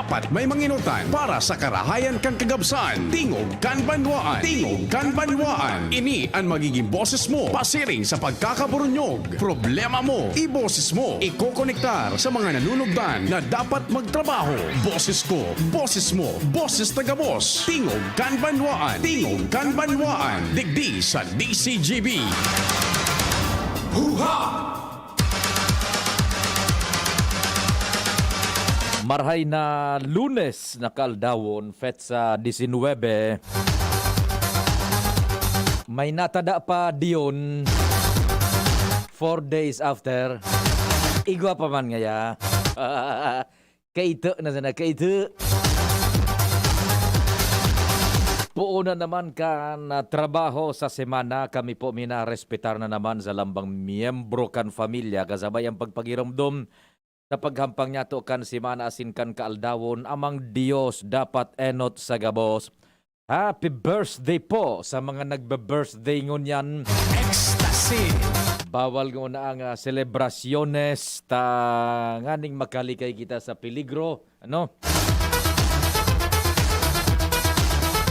dapat may manginutan para sa karahayan kang kagabsan. Tingog kan banwaan. Tingog kan banwaan. Ini ang magiging boses mo pasiring sa pagkakaburunyog. Problema mo, iboses mo. Ikokonektar sa mga nanunugdan na dapat magtrabaho. Boses ko, boses mo, boses taga-boss. Tingog kan banwaan. Tingog kan banwaan. Digdi sa DCGB. Huha! Marhay na Lunes na kaaldawon, Fetsa 19. May natada pa diyon 4 days after. Igwa pa man ngaya. Kaito na sana, kaito. Puuna naman kan trabaho sa semana, kami po minarespetar na naman sa lambang miyembro kan familia kasabay ang pagpagiramdom sa paghampang niya to kan simana asin kan kaaldawon amang Diyos dapat enot sa gabos. Happy birthday po sa mga nagbe-birthday ngunyan. Ecstasy! Bawal nga na ang selebrasyones ta nganing makalikay kita sa peligro. Ano?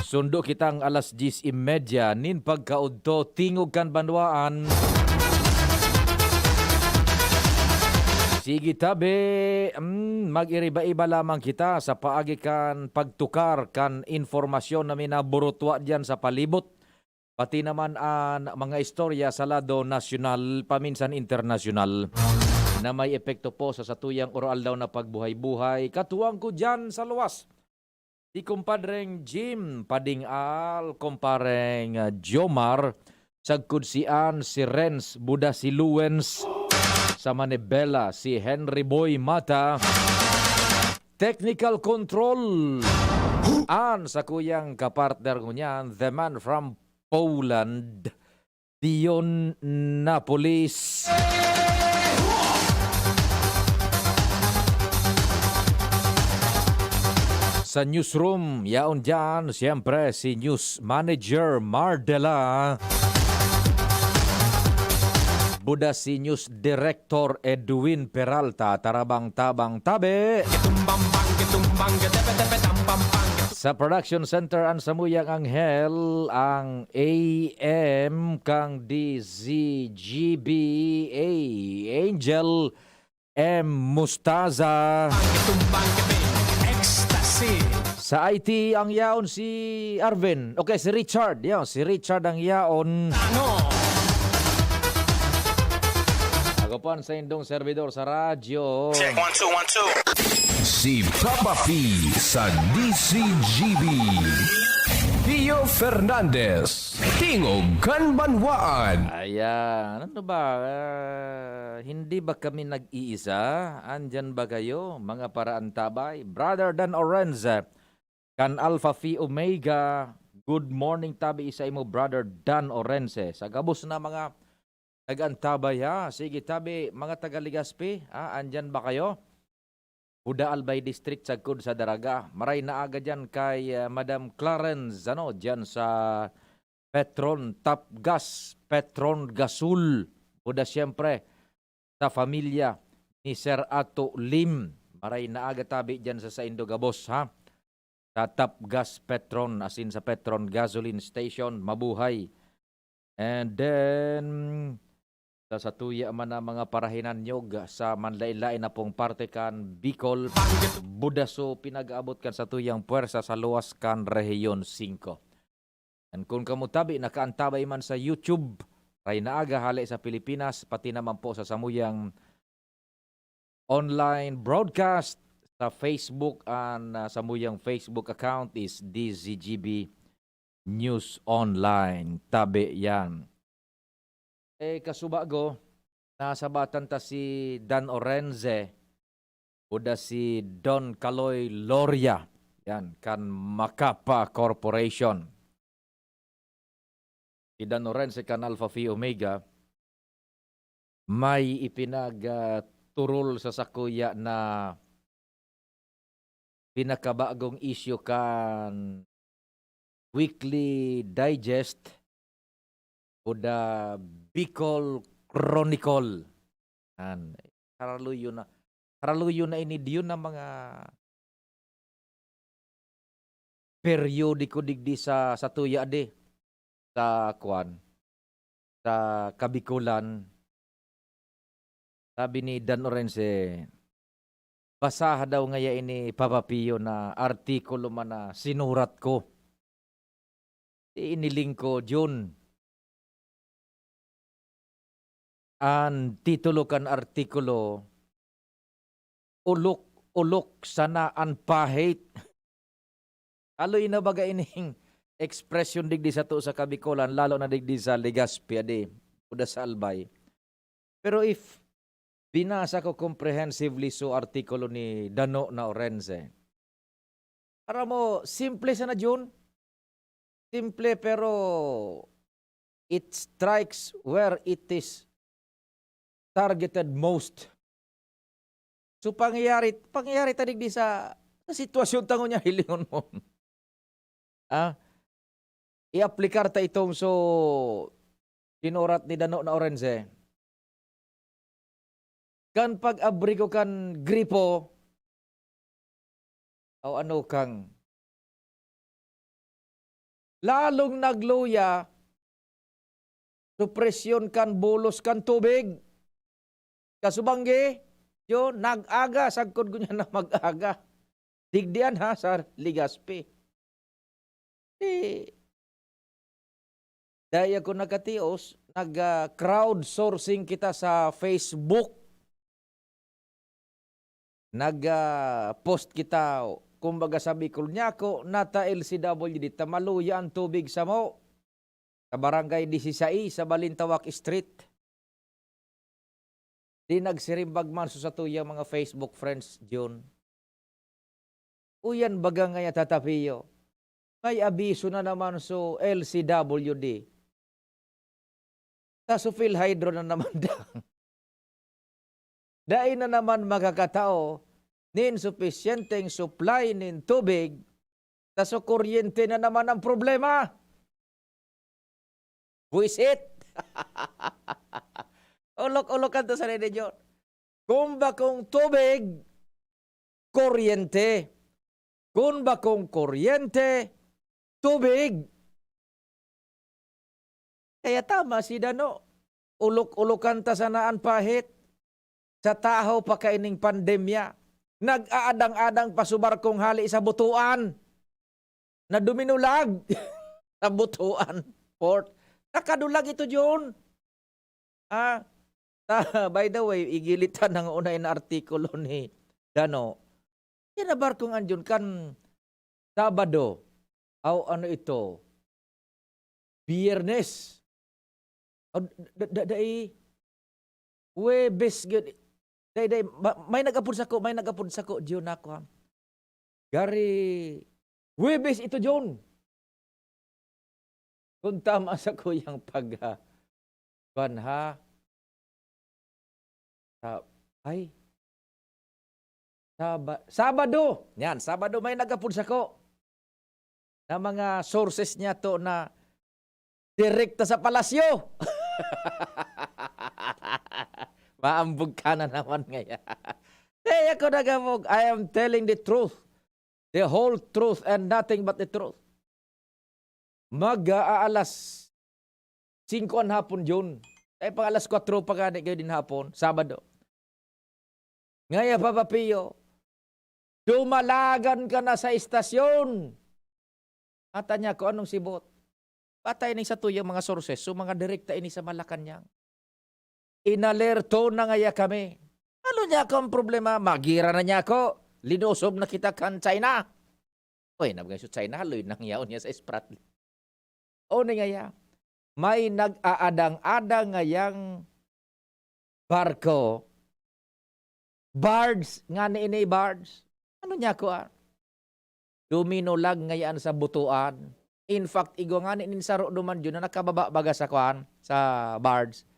Sundo kitang alas 10:30 nin pagkaudto tingog kan banwaan. Sige tabi, mag-iriba-iba lamang kita sa paagi kan pagtukar kan informasyon na minaburutwa dyan sa palibot. Pati naman ang mga istorya sa lado nasyonal, paminsan internasyonal, na may epekto po sa satuyang oral daw na pagbuhay-buhay. Katuwang ko dyan sa luwas. Si kumpadreng Jim Padingal, kumpareng Jomar, sagkudsian si Renz Buda si Luwens, sa Manibela si Henry Boy Mata, technical control an sa kuyang kapartner ko niyan, the man from Poland, Dion Napolis. Sa newsroom, yaon dyan, siyempre si News Manager Mardela. Buda si News Director Edwin Peralta, tarabang-tabang tabi. Sa Production Center ang Samuyang Anghel, ang AM kang DZGB Angel M. Mustaza. Sa IT ang yaon si Arvin. Okay, si Richard. Yaon, si Richard ang yaon. Agapan sa indong servidor sa radyo. Check 1 2 1 2. Si Papa P sa DCGB. Pio Fernandez, Tingog kan banwaan. Ayan, ano ba? Hindi ba kami nag-iisa? Andyan ba kayo, mga paraan tabay? Brother Dan Orenza, kan Alpha Phi Omega. Good morning tabi isa imo, Brother Dan Orense. Sa gabos na mga taga-antabay ha. Sige tabi, mga taga-Ligaspi, andyan ba kayo? Buda Albay District, sagkod sa Daraga. Maray na aga dyan kay Madam Clarence, dyan sa Petron Top Gas, Petron Gasul. Buda siyempre sa familia ni Sir Ato Lim. Maray na aga tabi dyan sa Indo Gabos ha. Sa Top Gas Petron, asin sa Petron Gasoline Station, mabuhay. And then sa tuya man na mga parahinan nyog sa manlain-lain na pong parte kan Bicol, Budaso pinag-abot kan sa tuyang puwersa sa luwas kan Rehiyon 5. And kung kamutabi nakaantabay man sa YouTube, ray naaga hali sa Pilipinas, pati naman po sa samuyang online broadcast sa Facebook, and samuyang Facebook account is DZGB News Online. Tabi yan. Kasubago, nasa batan ta si Dan Orenze, uda si Don Caloy Loria, yan, kan Macapa Corporation. Si Dan Orenze kan Alpha Phi Omega, may ipinagturol sa sakuya na pinakabagong issue kan Weekly Digest o the Bicol Chronicle. Haraluyo na ini diyon na mga periodiko digdi sa tuya de sa kuan sa Kabikulan. Sabi ni Dan Orense, basaha daw ngaya ini Papa Pio na artikulo man na sinurat ko. Iniling ko, Jun. Ang titulo kan artikulo, ulok sana ang pahit. Aloy na baga ining ekspresyon digdi sa to sa Kabikulan, lalo na digdi sa Legazpi, ade, uda sa Albay. Pero if binasa ko comprehensively so artikulo ni Dano na Orense, para mo, simple sana Jun. Simple pero it strikes where it is targeted most. So pangyayari tadig di sa sitwasyon tango niya hilingon mo. I-aplikar ta itong so sinurat ni Dano na Orense. Kan pag-abri ko kan gripo o ano kang lalong nagluya supresyon kan bolos kan tubig. Kasubanggi, yun, nag-aga, sagkod ko niya na mag-aga. Digdian ha, sa Legazpi. Daya ko nagkatios, nag-crowdsourcing kita sa Facebook. Nag-post kita, kumbaga sabi ko niya ko, nata LCW dita, maluya ang tubig sa mo. Sa barangay 16, sa Balintawak Street. Di nagsirimbag man sa tuyang mga Facebook friends, John. Uyan baga ngaya tatapiyo. May abiso na naman so LCWD. Ta so PhilHydro na naman dang. Dahil na naman magkakatao, nin sufficienteng supply nin tubig, ta so kuryente na naman ang problema. Buisit! Ulok-ulokan to sa Rede John. Kung bakong tubig, kuryente. Kung bakong kuryente, tubig. Kaya tama si Dano. Ulok-ulokan ta sa naan pahit. Sa tahaw pa kaining pandemya. Nag-aadang-adang pasubar kong hali sa butuan. Na duminulag sa butuan. Port. Nakadulag ito, John. By the way, igilitan ng unay na artikulo ni Dano. Kinabar kong andyon kan Sabado. Aw ano ito? Biyernes. Webes. May nagapod sa ko, John ako. Gari, Webes ito, John. Kung tama sa kuyang banha. Sabado. Yan, Sabado may nagapod sa ko. Na mga sources niya to na direkta sa palasyo. Maambog ka na naman ngayon. Kaya ko nagabog, I am telling the truth. The whole truth and nothing but the truth. Mag-aalas 5 ang hapon, June. Pang alas 4 pa gani kayo din hapon, Sabado. Ngaya, Papa Pio, dumalagan ka na sa istasyon. Ata niya ko anong sibot. Patay ni sa tuyang mga sources, so mga direkta ini sa Malacanang. Inalerto na ngaya kami. Ano niya ko ang problema? Magira na niya ko. Linusob na kita kan China. Uy, nabagay sa China, haloy nang yaon niya sa Spratly. O ni ngaya, may nag-aadang-adang ngayang barko. Bards, nga ni inay bards. Ano niya ko Duminulag ngayaan sa butuan. In fact, igo nga ni saro duman dyan na nakababa baga sa kuan, sa bards.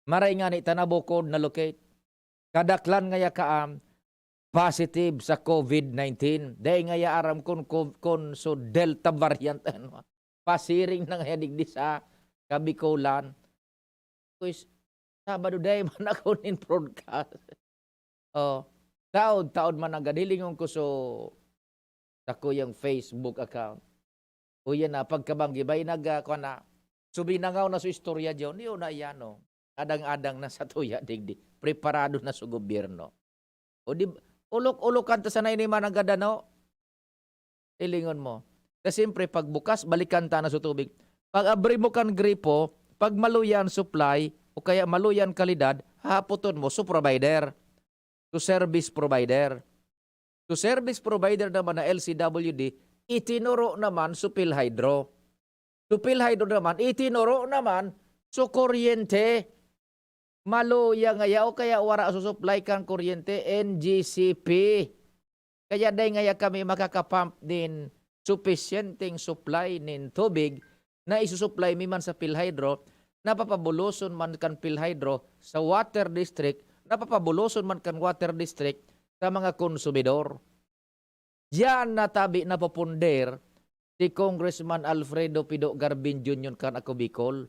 Maray nga ni tanabukod na locate. Kadaklan ngaya kaam, positive sa COVID-19. Dahil ngaya aram kun so Delta variant. Pasiring na ngaya digdi sa Kabikulan. Kuis, Sabado day man ako nin broadcast. Taod man ang gadilingon ko sa kuyang Facebook account. O yan na, pagkabanggi, bay kuha na, subinangaw na sa istorya dyan, yun na yan, no. Adang-adang na sa tuya, digdi. Preparado na sa gobyerno. O di, ulok-ulokan ta sa nainiman ang gada, no? Ilingon mo. Kasi siyempre, pagbukas, balikan ta na sa tubig. Pag abri mo kan gripo, pag maluyan supply, o kaya maluyan kalidad, haputon mo sa provider. To service provider. To service provider naman na LCWD, itinuro naman sa PhilHydro. To PhilHydro naman, itinuro naman sa kuryente. Maluya ngaya o kaya wara susupply kang kuryente, NGCP. Kaya day ngaya kami makakapump din sufficienting supply nin tubig na isusupply mi man sa PhilHydro, napapabuloson man kan PhilHydro sa water district, napapabuloson man kan water district sa mga konsumidor. Diyan natabi na papunder si Congressman Alfredo Pido Garbin Jr. kan ako Bicol.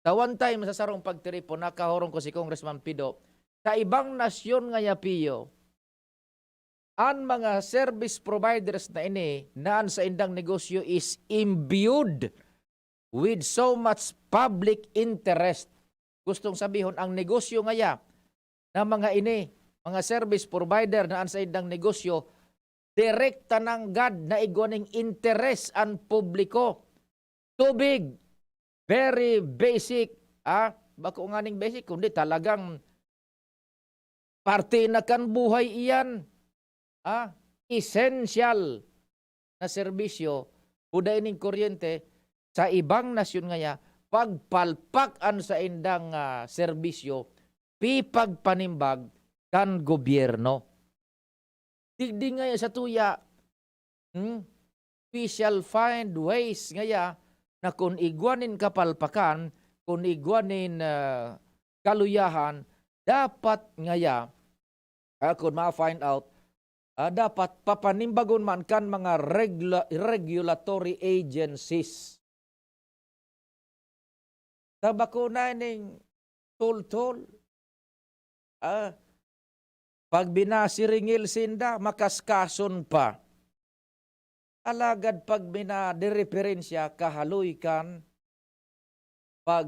Sa one time sa sarong pagtiripo, nakahorong ko si Congressman Pido, sa ibang nasyon nga yapiyo, ang mga service providers na ini, naan sa indang negosyo is imbued with so much public interest. Gustong sabihon, ang negosyo ngaya na mga ini, mga service provider naan sa indang negosyo, direkta ng God na igwaning interes ang publiko. Tubig, very basic. Bako nga ning basic, kundi talagang parte na kan buhay iyan. Essential na serbisyo, uday ning kuryente, sa ibang nasyon ngaya, pagpalpakan sa indang serbisyo, pipagpanimbag kan gobyerno. Digdi ngaya sa tuya, we shall find ways ngaya na kung igwanin kapalpakan, kung igwanin kaluyahan, dapat ngaya, kung ma-find out, dapat papanimbagon man kan mga regulatory agencies. Sa bakuna ning tol-tol, pag binasiringil sinda, makaskason pa. Alagad pag binadireferensya, kahaloy kan, pag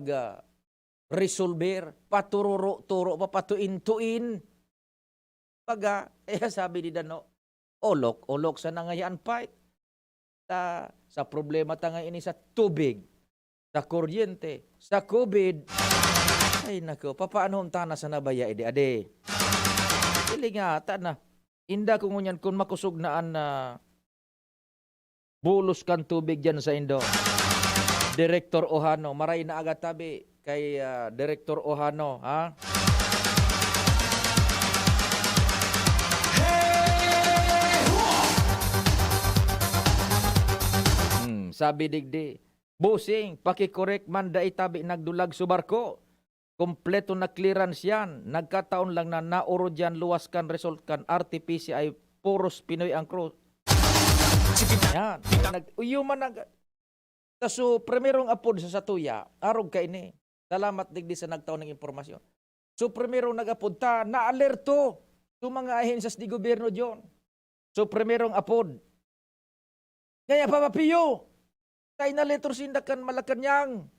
resolver, patururo-turo, papatuin-tuin. Pag, sabi ni Dano, olok sa nangayaan fight. Sa problema tanga ini sa tubig, sa kuryente, sa COVID. Ay nako, papaano tana sa nabaya ade. Ili nga, na. Inda kung ngunyan kung makusog naan na bulos kan tubig dyan sa Indo. Director Ohano, maray na agad tabi kay Director Ohano, ha? Sabi digdi, busing, pakikorek man da itabi nagdulag sa barko. Kompleto na clearance yan. Nagkataon lang na nauro dyan, luwas kan, result kan, RTPC ay puros Pinoy ang crew. Yan. Uyuman na. So, primerong apod sa satuya, arog ka ini. Salamat digdi sa nagtaon ng impormasyon. So, primerong nag-apod ta, na-alerto sa mga ahensas di gobyerno dyan. So, primerong apod. Ngaya papapiyo. Kaya na letter sindakan Malacanang.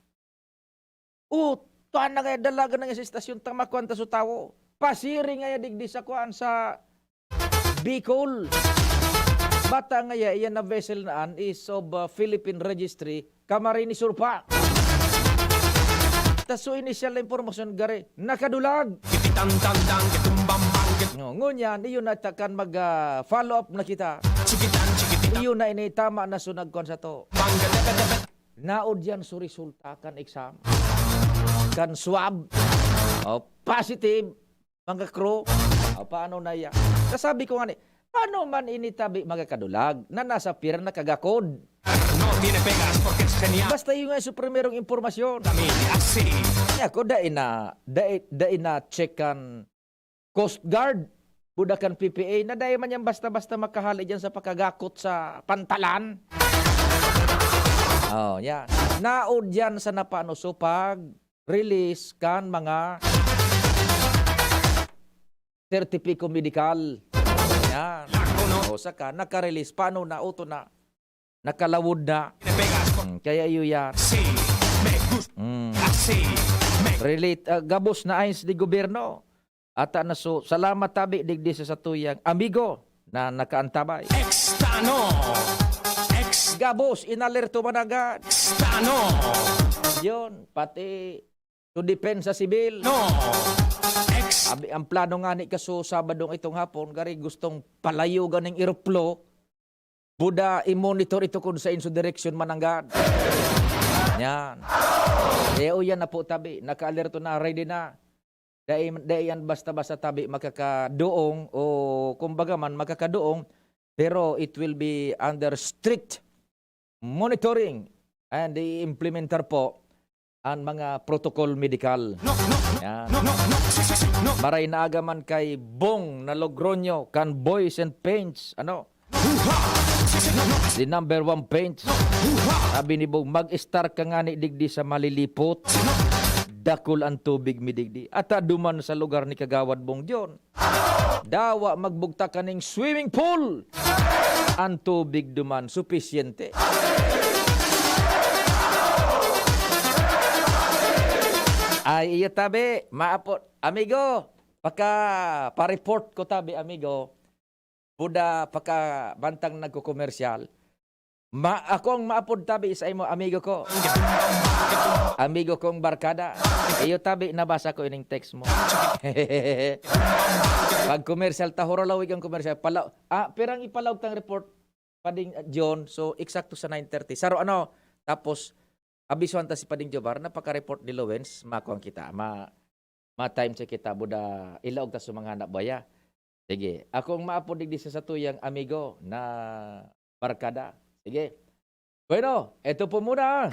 Tuan na nga dalaga na nga sa istasyon tamakuan ta sa tawo. Pasiri nga digdi sa kuan sa Bicol. Bata nga iyan na vessel naan is of Philippine Registry, Camarines Sur pa. Taso initial information gare, nakadulag. Ngunyan, iyon na takan mag-follow up na kita. Iyon na ini tama na sunag kon sa to. Naod yan sa resulta kan exam. Kan swab. Positive. Mga crew. Paano na yan? Kasabi ko nga ni, paano man initabi magakadulag na nasa pier na kagakod? Basta yung nga sa primerong impormasyon. Ako dain na check kan Coast Guard. Budakan PPA na dahil man yan basta-basta makahali dyan sa pagkagakot sa pantalan. Yan. Naod dyan sa napano. So pag-release kan mga sertipiko medikal. Yan. Saka naka-release. Paano na? Auto na. nakalawod na. Kaya iyo yan. Relate, gabos na ayos di gobyerno. Ata na so, salamat tabi digdi sa satuyang amigo na nakaantabay. Gabos, inalerto man agad. Yun, pati to defend sa sibil. Ang plano nga ni kaso Sabadong itong hapon, gari gustong palayo ganing eroplo, buda i-monitor ito kung sa inso direction mananggad. Yan. Kaya yan na po tabi, naka-alerto na, ready na. Dahil yan basta-basta tabi makakadoong o kumbaga man makakadoong, pero it will be under strict monitoring and i-implementar po ang mga protocol medical. Yan. Maray na agaman kay Bong na Logroño kan Boys and Paints. The number 1 paint. Sabi ni Bong, mag-start ka nga ni digdi sa malilipot. Dakol ang tubig mi digdi. At duman sa lugar ni Kagawad Bong Diyon. Dawa magbugta ka ning swimming pool. Ang tubig duman, sufisyente. Ay, iya tabi, maapot. Amigo, pa-report ko tabi, amigo. Buda, bantang nagko-komersyal. Akong maapod tabi sa imo, amigo ko. Amigo kong barkada. Iyo tabi, nabasa ko ining text mo. Pag komersyal, tahorolawig ang komersyal. Perang ipalawag tang report, Pading John, so eksakto sa 9:30. Saro tapos, abisuan ta si Pading Jobar, napaka-report ni Lowens, makuang kita, ma-time check kita, buda ilaog ta sa mga anak baya. Sige, akong maapod digdi sa satuyang amigo na barkada. Sige. Bueno, eto po muna.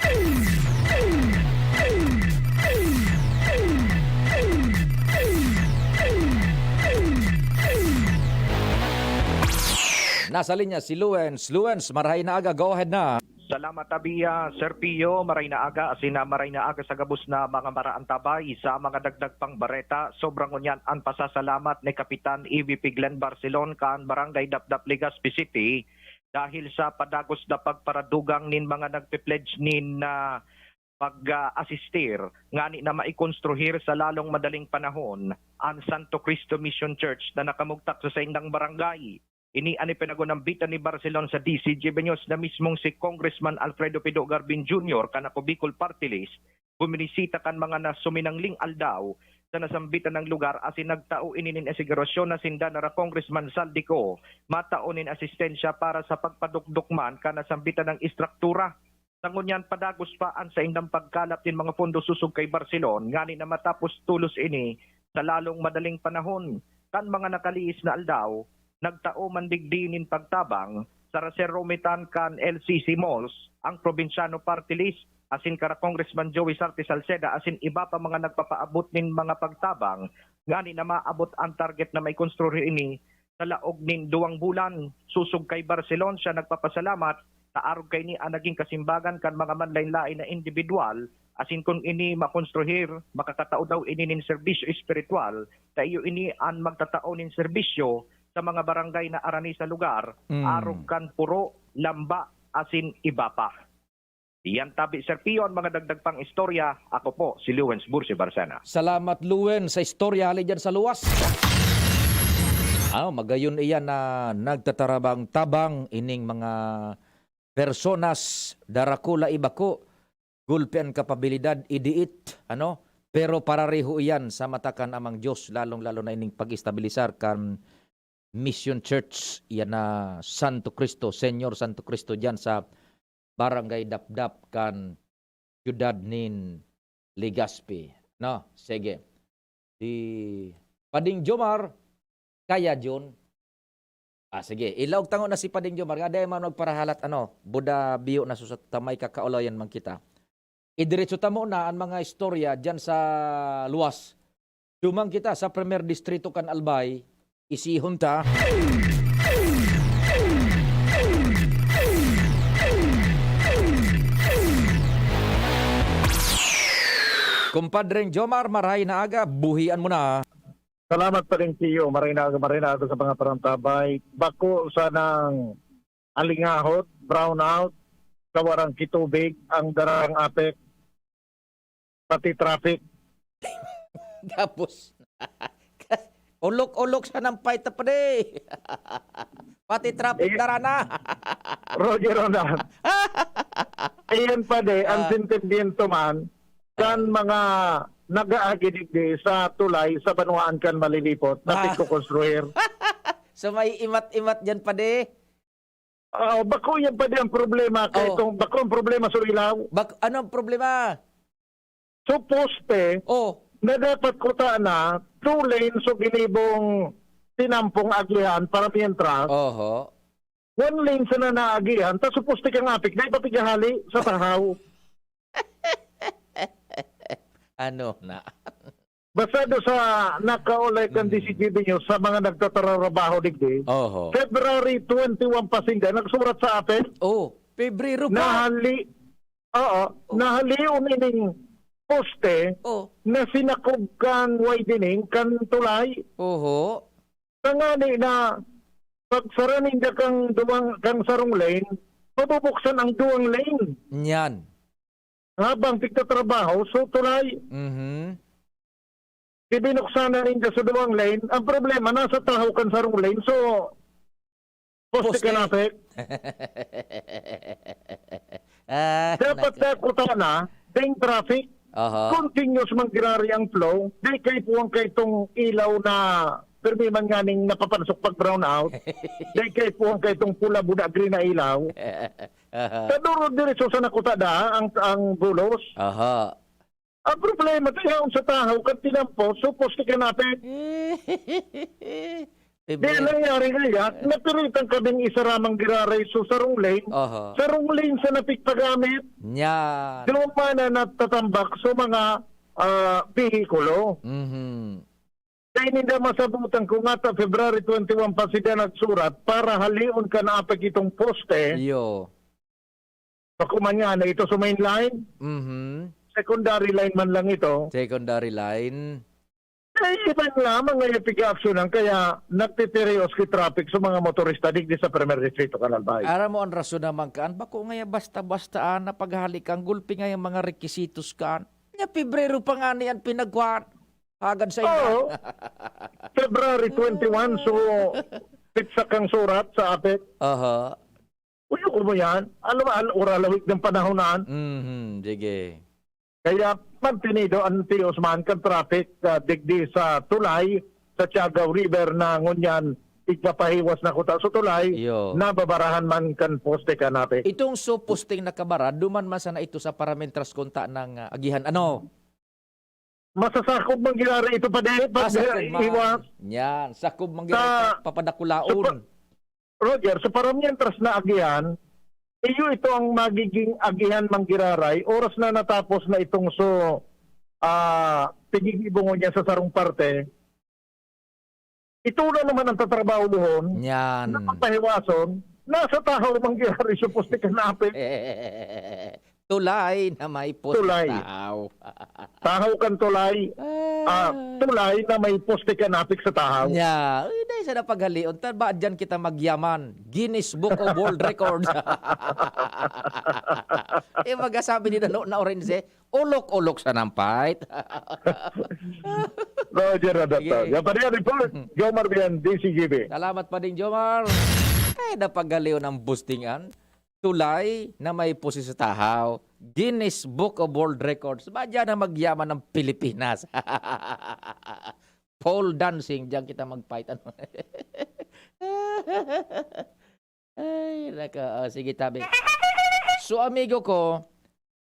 Nasa linya si Luens. Luens, marahay na aga. Go ahead na. Salamat tabiya, Sir Pio, maray na aga, asina maray na aga sa gabos na mga maraantabay sa mga dagdag pang bareta. Sobrang unyan ang pasasalamat ni Kapitan EVP Glenn Barcelon kan Barangay Dapdap Legazpi City dahil sa padagos na pagparadugang nin mga nagpe-pledge nin na pag-asistir ngani na maikonstruhir sa lalong madaling panahon ang Santo Cristo Mission Church na nakamugtak sa indang barangay. Ini ani pinagunambitan ni Barcelon sa DCGB News na mismong si Congressman Alfredo Pido Garbin Jr. kanako Bicol Party List buminisita kan mga nasuminangling aldaw sa nasambitan ng lugar asin nagtao ininin asigurasyon na sinda na Congressman Saldico mataonin asistensya para sa pagpadukdukman kan nasambitan ng istruktura. Sangunyan padagos paan sa indang pagkalap din mga pondo susog kay Barcelon ngani na matapos tulos ini sa lalong madaling panahon kan mga nakaliis na aldaw nagtao mandigdinin pagtabang sa Racer Romitan kan LCC Malls ang probinsyano party list asin kara Congressman Joey Sarte Salceda asin iba pa mga nagpapaabot nin mga pagtabang ngani na maabot ang target na may konstruhi ini sa laog nin 2 bulan. Susog kay Barcelon siya nagpapasalamat na arog kay ni ang naging kasimbagan kan mga manlain-lain na individual asin kung ini makonstruhir makakatao daw ini nin serbisyo espiritual tayo ini ang magtatao nin serbisyo sa mga barangay na arani sa lugar, arog kan puro, lamba, asin iba pa. Iyan tabi, Sir Pio, ang mga dagdag pang istorya. Ako po, si Luens Bursi Barcena. Salamat, Luen, sa istorya hali dyan sa luwas. Magayon iyan na nagtatarabang tabang ining mga personas darakula ibako, gulpen kapabilidad, idiit, pero parareho iyan sa matakan amang Diyos, lalong-lalo na ining pag-istabilisar kan Mission Church, yan na Santo Cristo, Senyor Santo Cristo dyan sa Barangay Dapdap kan Ciudad nin Legazpi. Sige. Di Pading Jomar, kaya John. Sige, ilaog tango na si Pading Jomar. Ada man magparahalat, buda biyo na susat tamay kakaulayan man kita. Idiretso tamo na ang mga istorya dyan sa luwas. Dumang kita sa Premier Distrito kan Albay, isihon ta. Kumpadreng Jomar, marahay na aga, buhian mo na. Salamat pa rin Pio, marina ako sa mga parantabay. Bako sa nang alingahot, brownout, kawarang kitubig, ang darang apek, pati traffic. Tapos, ulok-ulok sa ng fight pa de. Pati traffic dara na. Roger Ronald. Ayan pa ang sintindiento man kan mga nag-aagidig sa tulay sa Banwaan kan malilipot na pagkukonstruir. So may imat-imat dyan pa de. Bako yan pa ang problema kay itong bako ang problema sa ilaw. Anong problema? So poste na dapat kuta na 2 lanes so ginibong tinampong agihan para mientras. Oho. 1 lane sa nanaagihan tapos poste kang apik na ipapigahali sa tahaw. Ano na? Basta do sa nakaulay kan DCGB nyo sa mga nagtatrabaho digdi. Oho. February 21 pasinda nagsurat sa atin. Pebrero pa. Nahaliw ining poste na sinakog kan widening kan tulay. Oho. Tangani na pagsaranin da kang sarong lane, mabubuksan ang 2 lane. Nyan. Habang tigtatrabaho, so tulay. Ibinuksan na rin sa 2 lane. Ang problema, nasa tahaw kan sarong lane, so poste ka napik. Dapat kuta na, ding traffic, continuous manggirari ang flow, di kay puwang kay itong ilaw na permi man nganing napapansok pag brown out, di kay puwang kay itong pula buda green na ilaw. Kaduro diretso sa nakuta da ang bulos. Ang problema tayo sa tahaw kan tinampo, supos ka napit. Di nangyari ngayon, napiritan ka ding isaramang giraray so sarong lane. Sarong lane sa napikpagamit. Yan. Doon na natatambak so mga vehikulo. Kaya hindi masabutan ko nga February 21 pa sila nagsurat para halion ka na apag itong poste. Pakumanya na ito sa main line. Secondary line man lang ito. Secondary line. Iban lamang ngayon pig-actionan kaya nagtitirios ki traffic sa mga motorista digdi sa Premier Distrito Kanalbay. Ara mo ang rason naman kaan. Bako nga basta-bastaan na paghalik ang gulpi nga yung mga requisitos kaan. Nga Pebrero pa nga niyan pinagkuhan. Agad sa inyo. February 21 so pitsa kang surat sa apit. Uyo ko mo yan. Uralawik ng panahonan. Sige. Kaya pantinido ang tiyos man kan traffic digdi sa tulay sa Tiagaw River na ngunyan igpapahiwas na kuta sa tulay na babarahan man kan poste kanapik. Itong posting nakabara, duman man sana ito sa parametras konta ng agihan. Ano? Masasakop man ginari ito pa din. Iwas. Yan, sakop man ginari papadakulaon. Roger, sa parametras na agihan, ito ang magiging agihan manggiraray oras na natapos na itong tigigibungon niya sa sarong parte. Ito na naman ang tatrabaho doon. Yan. Napapahiwason, nasa tahaw manggiraray suposti ka napit. Tulay na may poste Tulay. tahaw. Tahaw kan tulay. Tulay na may poste ka napik sa tahaw. Yeah. Dahil sa napaghalion, ba dyan kita magyaman? Guinness Book of World Records. Magasabi ni na orange, ulok-ulok sa nampait. Roger, Adatta. Yan pa rin report. Jomar Bian, DCGB. Salamat pa din, Jomar. Napaghalion ang boostingan. Tulay na may pusi sa tahaw. Guinness Book of World Records. Ba dyan na magyaman ng Pilipinas? Pole dancing. Diyan kita mag-fight. Ay, naka. Sige, tabi. So, amigo ko,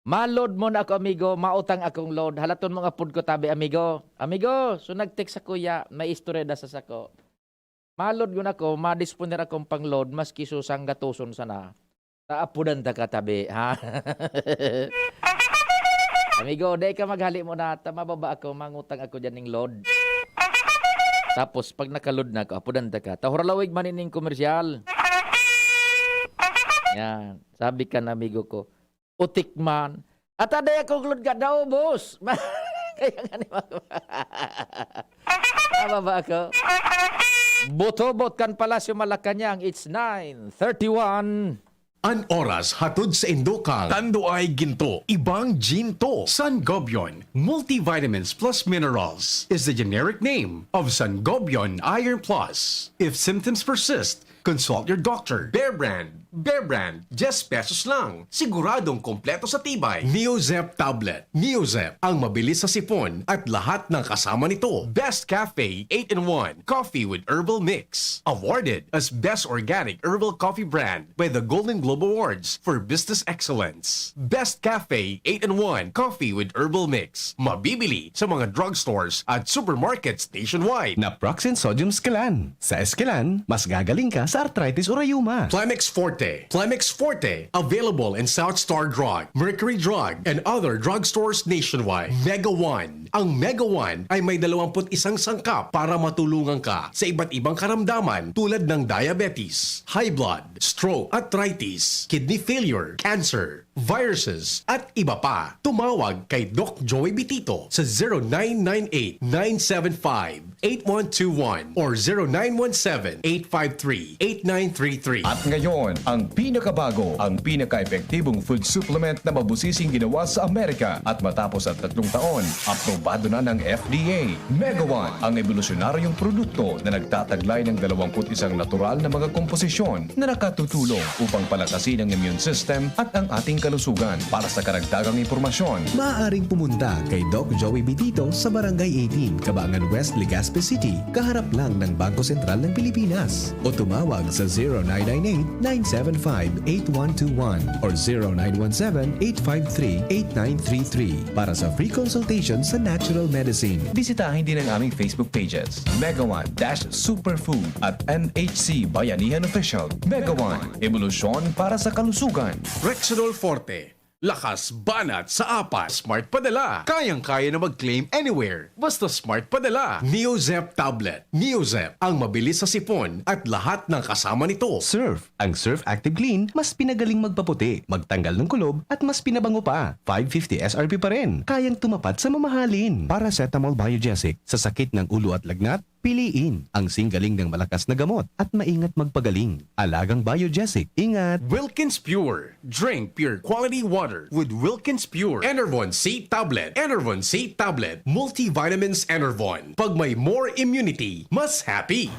ma-load mo na ako, amigo. Mautang akong load. Halaton mo nga food ko, tabi, amigo. Amigo, so nag-text sa kuya. May istorya da sa sako. Ma-load ko na ako. Ma-disponer akong pang-load. Maski susang gatuson sana. Taapunan ta ka tabi, ha? Amigo, day ka maghali mo na. Mababa ako, mangutang ako dyan ng load. Tapos, pag nakaload na ako, apunan ta ka. Tahuralawig manining komersyal. Yan. Sabi ka na, amigo ko, utik man. At aday akong load ka daw, boss. Kaya nga ni mababa ako. Botobot kan Palasyo Malacanang, it's 9:31. An oras hatod sa Indokang. Tanduay ginto. Ibang ginto. Sangobion Multivitamins Plus Minerals is the generic name of Sangobion Iron Plus. If symptoms persist, consult your doctor. Bear Brand. Bear Brand, 10 pesos lang. Siguradong kompleto sa tibay. Neozep Tablet. Neozep, ang mabilis sa sipon at lahat ng kasama nito. Best Cafe 8-in-1 Coffee with Herbal Mix. Awarded as Best Organic Herbal Coffee Brand by the Golden Globe Awards for Business Excellence. Best Cafe 8-in-1 Coffee with Herbal Mix. Mabibili sa mga drugstores at supermarkets nationwide. Naproxen Sodium Scalan. Sa Escalan, mas gagaling ka sa arthritis o rayuma. Plemex Forte. Plemex Forte. Available in South Star Drug, Mercury Drug, and other drugstores nationwide. Mega One. Ang Mega One ay may 21 sangkap para matulungan ka sa iba't ibang karamdaman tulad ng diabetes, high blood, stroke, arthritis, kidney failure, cancer, viruses, at iba pa. Tumawag kay Doc Joey Bitito sa 0998-975-8121 or 0917-853-8933. At ngayon, ang pinakabago, ang pinaka-epektibong food supplement na mabusising ginawa sa Amerika at matapos ang 3 taon, aprobado na ng FDA. Mega One, ang evolusyonaryong produkto na nagtataglay ng 21 natural na mga komposisyon na nakatutulong upang palakasin ang immune system at ang ating kalusugan. Para sa karagdagang impormasyon, Maaaring pumunta kay Doc Joey Bitito sa Barangay 18, Cabangan West, Legazpi City, kaharap lang ng Bangko Sentral ng Pilipinas. O tumawag sa 0998-975-8121 or 0917-853-8933 para sa free consultation sa natural medicine. bisitahin din ang aming Facebook pages, Mega One Superfood at NHC Bayanihan Official. Mega One, evolusyon para sa kalusugan. Rexenol Forte. Lakas banat sa apat. Smart padala. Kayang-kaya na mag-claim anywhere. Basta smart padala. Neozep Tablet. Neozep, ang mabilis sa sipon at lahat ng kasama nito. Surf. Ang Surf Active Clean, mas pinagaling magpaputi, magtanggal ng kulob, at mas pinabango pa. 550 SRP pa rin. Kayang tumapat sa mamahalin. Paracetamol Biogesic. Sa sakit ng ulo at lagnat, piliin ang singgaling ng malakas na gamot at maingat magpagaling. Alagang Biogesic. Ingat! Wilkins Pure. Drink pure quality water with Wilkins Pure. Enervon C Tablet. Enervon C Tablet. Multivitamins Enervon. Pag may more immunity, mas happy.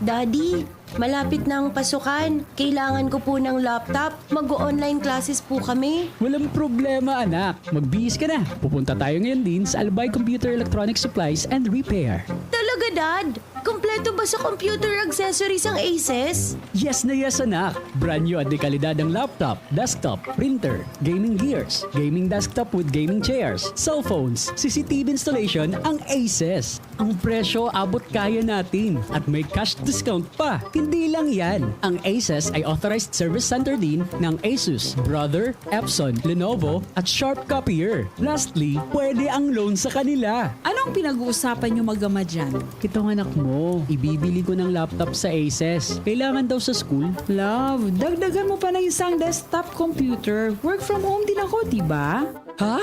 Daddy, malapit na ang pasukan. Kailangan ko po ng laptop. Mag-online classes po kami. Walang problema, anak. Magbihis ka na. Pupunta tayo ngayon din sa Albay Computer Electronic Supplies and Repair. Talaga, Dad? Kompleto ba sa computer accessories ang Aces? Yes na yes, anak. Brand new at dekalidad ang laptop, desktop, printer, gaming gears, gaming desktop with gaming chairs, cellphones, CCTV installation ang Aces. Ang presyo abot kaya natin at may cash discount pa. Hindi lang yan. Ang Aces ay authorized service center din ng Asus, Brother, Epson, Lenovo at Sharp Copier. Lastly, pwede ang loan sa kanila. Anong pinag-uusapan niyo mag-ama dyan? Itong anak mo, ibibili ko ng laptop sa Aces. Kailangan daw sa school. Love, dagdagan mo pa ng isang desktop computer. Work from home din ako, diba? Ha?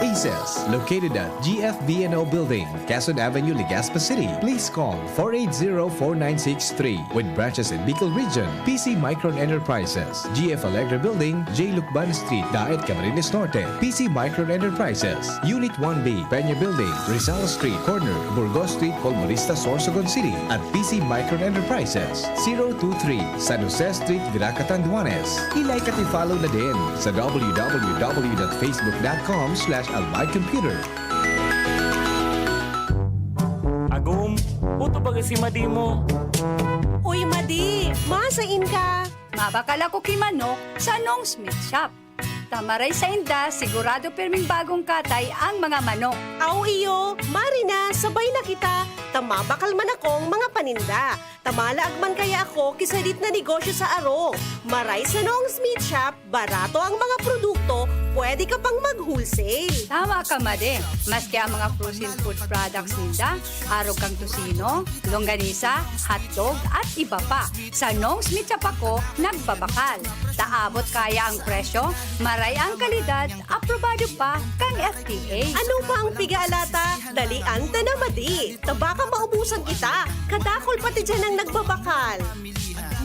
Aces, located at GFB&O Building, Quezon Avenue, Legazpi City. Please call 480-4963 with branches in Bicol Region, PC Micron Enterprises, GF Allegra Building, J. Lucban Street, Daet, Camarines Norte, PC Micron Enterprises, Unit 1B, Peña Building, Rizal Street, Corner, Burgos Street, Colmonista, Sorsogon City, at PC Micron Enterprises, 023 San Jose Street, Viraca, Tanduanes. I-like at i-follow na din sa www.facebook.com/albaycomputer. Agum, puto baga si Madi mo. Uy, Madi, masain ka. Mabakala ko kay Manok sa Nong Smith Shop. Tamaray sa inda, sigurado perming bagong katay ang mga manok. Aw iyo, Marina, sabay na kita. Tamabakal man akong mga paninda. Tamalaag man kaya ako kisalit na negosyo sa aro. Maray sa Nong Smith Shop, barato ang mga produkto, pwede ka pang mag-wholesale. Tama ka, Made. Maski ang mga frozen food products ninda, arog kang tusino, longganisa, hotdog at iba pa. Sa Nong's Meat Shop ako, nagbabakal. Taabot kaya ang presyo, maray ang kalidad, aprobado pa kang FDA. Ano pa ang pigalata? Dalian ta na madi. Tabaka maubusan kita. Kadakol pati dyan ang nagbabakal.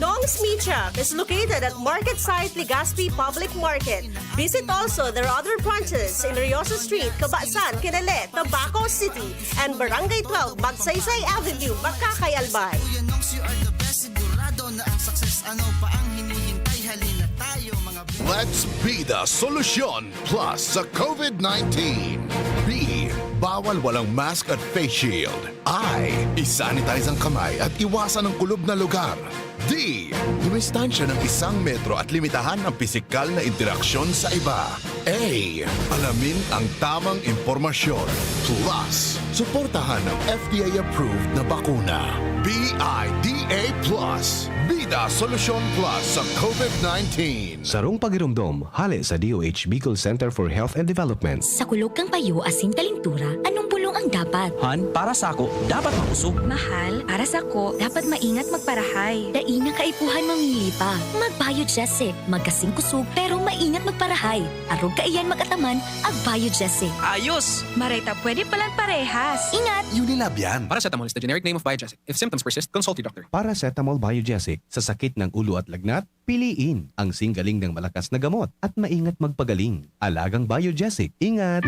Nong's Meat Shop is located at Market Site Legazpi Public Market. Visit also their other branches in Riosa Street, Cabasan, Kinale, Tabaco City, and Barangay 12, Magsaysay Avenue, Makakay, Albay. Let's be the solusyon plus sa COVID-19. B. Bawal walang mask at face shield. I. Isanitize ang kamay at iwasan ang kulob na lugar. D. Dumistansya ng 1 metro at limitahan ang pisikal na interaksyon sa iba. A. Alamin ang tamang impormasyon. Plus, suportahan ang FDA-approved na bakuna. BIDA Plus. Bida Solusyon Plus sa COVID-19. Sarong pagirumdom, hali sa DOH Bicol Center for Health and Development. Sa kulog kang payo asin kalintura, anong bulong ang dapat? Han, para sa ako, dapat makusog. Mahal, para sa ko, dapat maingat magparahay. Daina kaipuhan mamili pa. Mag-Biogesic, magkasing kusog, pero maingat magparahay. Arog kaiyan magataman, ag-Biogesic. Ayos! Marita, pwede palang parehas. Ingat! Unilab yan. Paracetamol is the generic name of Biogesic. If symptoms persist, consult your doctor. Paracetamol Biogesic. Sa sakit ng ulo at lagnat, piliin ang singgaling ng malakas na gamot at maingat magpagaling. Alagang Biogesic. Ingat!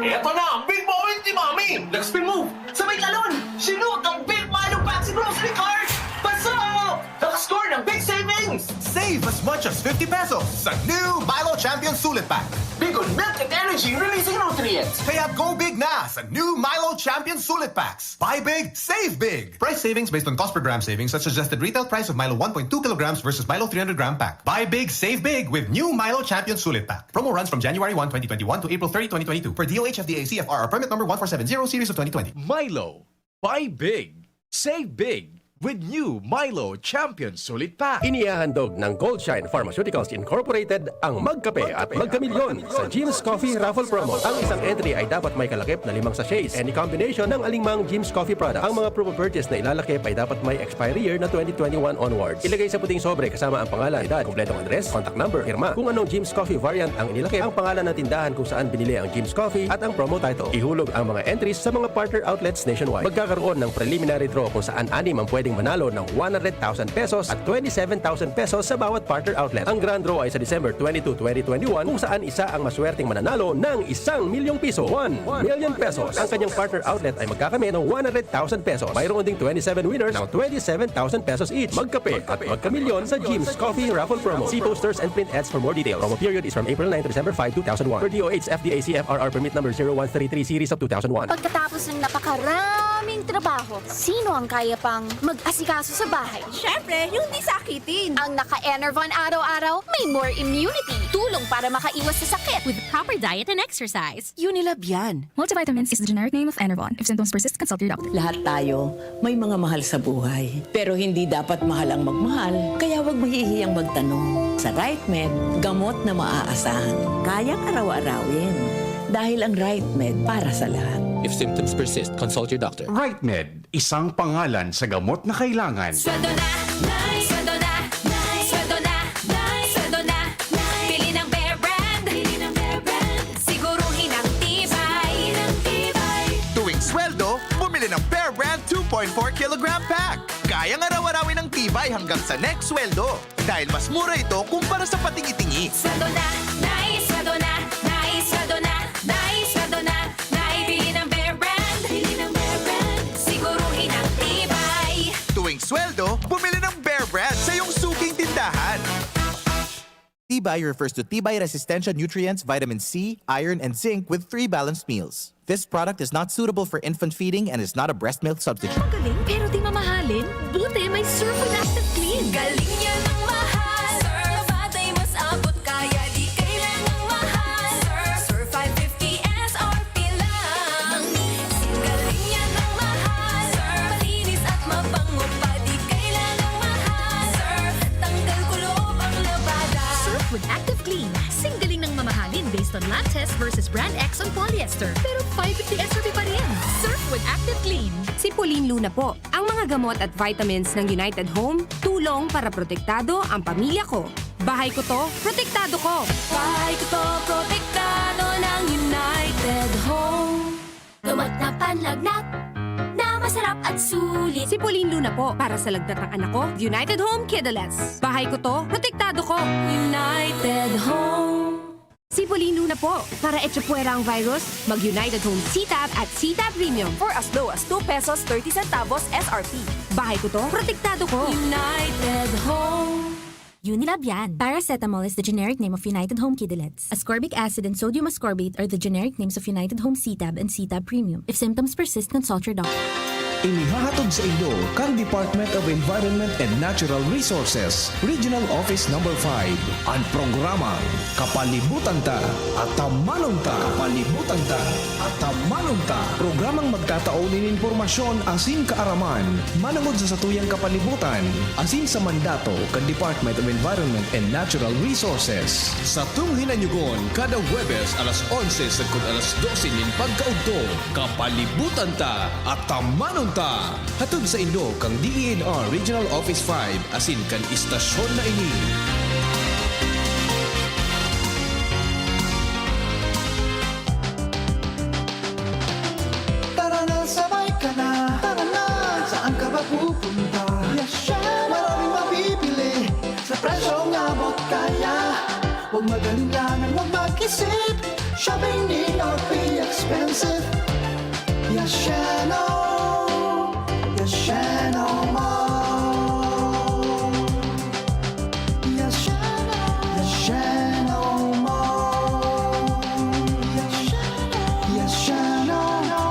Eto na ang big moment ni Mami! Nag-spin move! Sabay galon! Sinuot ang Big Milo Paxi Grocery Card! Pasok! Nakascore ng big savings! Save as much as 50 pesos sa new Milo Champion Sulit Pack. Big on milk and energy releasing nutrients. Kaya go big na sa new Milo Champion Sulit Packs. Buy big, save big! Price savings based on cost per gram savings at suggested retail price of Milo 1.2 kilograms versus Milo 300 gram pack. Buy big, save big with new Milo Champion Sulit Pack. Promo runs from January 1, 2021 to April 30, 2022 per DOH FDA CFR permit number 1470 series of 2020. Milo. Buy big. Save big. With new Milo Champion Sulit Pack. Inihahandog ng Goldshine Pharmaceuticals Incorporated ang Magkape at Magkamilyon sa Jim's Coffee Raffle Promo. Ang isang entry ay dapat may kalakip na 5 sachets. Any combination ng alingmang Jim's Coffee products. Ang mga promo purchase na ilalakip ay dapat may expiry year na 2021 onwards. Ilagay sa puting sobre kasama ang pangalan, edad, kompletong address, contact number, firma. Kung anong Jim's Coffee variant ang inilakip, ang pangalan ng tindahan kung saan binili ang Jim's Coffee at ang promo title. Ihulog ang mga entries sa mga partner outlets nationwide. Magkakaroon ng preliminary draw kung saan 6 ang pwedeng manalo ng 100,000 pesos at 27,000 pesos sa bawat partner outlet. Ang grand draw ay sa December 22, 2021 kung saan isa ang maswerteng mananalo ng 1 milyong piso. 1 million pesos. Ang kanyang partner outlet ay magkakamit ng 100,000 pesos. Mayroon ding 27 winners ng 27,000 pesos each. Magkape at magkamilyon sa Jim's Coffee Raffle Promo. See posters and print ads for more details. Promo period is from April 9 to December 5, 2001. Per DOH FDA CFRR permit number 0133 series of 2001. Pagkatapos ng napakaraming trabaho, sino ang kaya pang mag-asikaso sa bahay? Siyempre, yung di sakitin. Ang naka-Enervon araw-araw, may more immunity. Tulong para makaiwas sa sakit. With proper diet and exercise. Unilab yan. Multivitamins is the generic name of Enervon. If symptoms persist, consult your doctor. Lahat tayo may mga mahal sa buhay. Pero hindi dapat mahal ang magmahal. Kaya huwag mahihiyang magtanong. Sa RightMed, gamot na maaasahan. Kayang araw-arawin. Dahil ang RightMed para sa lahat. If symptoms persist, consult your doctor. RightMed, isang pangalan sa gamot na kailangan. Sweldo na, nice. Sweldo na, nice. Sweldo na, nice. Sweldo na, nice. Pili ng Bear Brand. Pili ng Bear Brand. Siguruhin ang tibay. Tuwing sweldo, bumili ng Bear Brand 2.4 kilogram pack. Kayang araw-arawin ng tibay hanggang sa next sweldo. Dahil mas mura ito kumpara sa patingi-tingi. Sweldo na, nice. Sweldo na, nice. Sweldo na, nice. Sweldo na, nice. Pili ng Bear Brand. Pili ng Bear Brand. Siguruhin ang tibay. Tuwing sweldo, bumili ng Bear Brand sa iyong suking tindahan. Tibay refers to Tibay Resistensya nutrients, vitamin C, iron, and zinc with 3 balanced meals. This product is not suitable for infant feeding and is not a breast milk substitute. Ang galing, pero di mamahalin. Buti may Surf Active Clean. Galing yan ang mahal. Surf, batay mas abot kaya di kailangang mahal. Surf 550 SRP lang. Galing yan ang mahal. Surf, malinis at mabango pa di kailangang mahal. Surf, tanggal kulob ang labada. Surf with Active Clean. Singgaling versus brand X on polyester. Pero 550 SRP pa rin. Surf with Active Clean. Si Pauline Luna po, ang mga gamot at vitamins ng United Home, tulong para protektado ang pamilya ko. Bahay ko to, protektado ko. Bahay ko to, protektado ng United Home. Gamot na panlagnat, na masarap at sulit. Si Pauline Luna po, para sa lagnat ng anak ko, United Home Kidlets. Bahay ko to, protektado ko. United Home. Si Pauline Luna po, para etsapuera ang virus, mag-United Home C-Tab at C-Tab Premium for as low as 2 pesos 30 centavos SRP. Bahay ko to, protektado ko. United Home. Unilab yan. Paracetamol is the generic name of United Home Kidlets. Ascorbic acid and sodium ascorbate are the generic names of United Home C-Tab and C-Tab Premium. If symptoms persist, consult your doctor. Inihahatod sa inyo kang Department of Environment and Natural Resources, Regional Office No. 5. Ang programang Kapalibutan Ta at Tamanong Ta. Kapalibutan Ta at Tamanong Ta. Programang magtataon ng impormasyon asin kaaraman, manangod sa satuyang kapalibutan, asin sa mandato kan Department of Environment and Natural Resources. Sa tunghinanyugon, kada Huwebes alas 11 sa alas 12 nin pagkaugto, Kapalibutan Ta at Tamanong Ta. Hatod sa Indo kang DENR Regional Office 5 asin kan istasyon na ini. Tara na, sabay ka na. Tara na, saan ka ba pupunta? Maraming mabibili sa presyong abot kaya. Huwag magalinlangan, huwag mag-isip. Shopping need not be expensive. Yashano Mall. Yashano Mall. Yashano.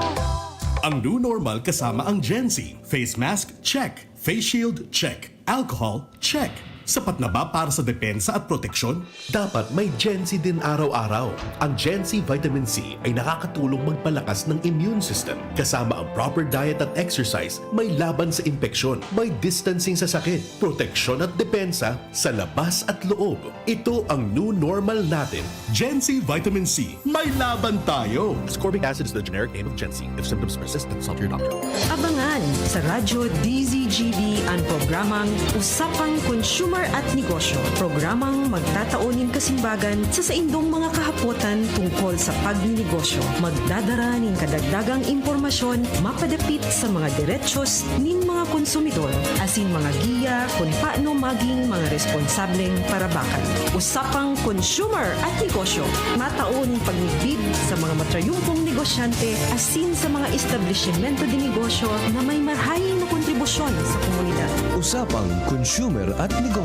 Ang new normal kasama ang Gen Z. Face mask, check. Face shield, check. Alcohol, check. Sapat na ba para sa depensa at proteksyon? Dapat may Gen Z din araw-araw. Ang Gen Z Vitamin C ay nakakatulong magpalakas ng immune system. Kasama ang proper diet at exercise, may laban sa impeksyon, may distancing sa sakit, proteksyon at depensa sa labas at loob. Ito ang new normal natin. Gen Z Vitamin C. May laban tayo! Ascorbic acid is the generic name of Gen Z. If symptoms persist, consult your doctor. Abangan sa Radyo DZGB ang programang Usapang Consumer at Negosyo. Programang magtataonin kasimbagan sa indong mga kahapotan tungkol sa pagninegosyo. Magdadara nin kadagdagang impormasyon mapadapit sa mga diretsyon nin mga konsumidor asin mga giya kung paano maging mga responsableng parabakan. Usapang Consumer at Negosyo. Mataon pagnibid sa mga matrayumpong negosyante asin sa mga establishmento de negosyo na may marhayin na kontribusyon sa komunidad. Usapang Consumer at Negosyo.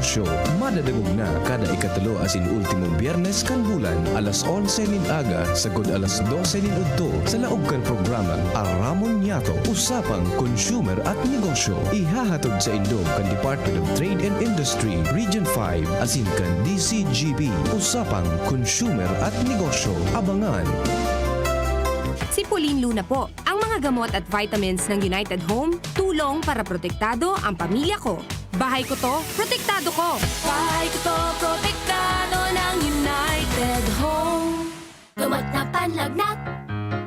Madadagog na kada ikatulo asin ultimong biyernes kan bulan alas 11 nin aga sagod alas 12 nin udto sa laog kan programa Aramon Yato. Usapang Consumer at Negosyo. Ihahatod sa Indo kan Department of Trade and Industry Region 5 asin kan DCGB. Usapang Consumer at Negosyo. Abangan. Si Pauline Luna po, ang mga gamot at vitamins ng United Home, tulong para protektado ang pamilya ko. Bahay ko to, protektado ko. Bahay ko to, protektado ng United Home. Gamot na panlagnat,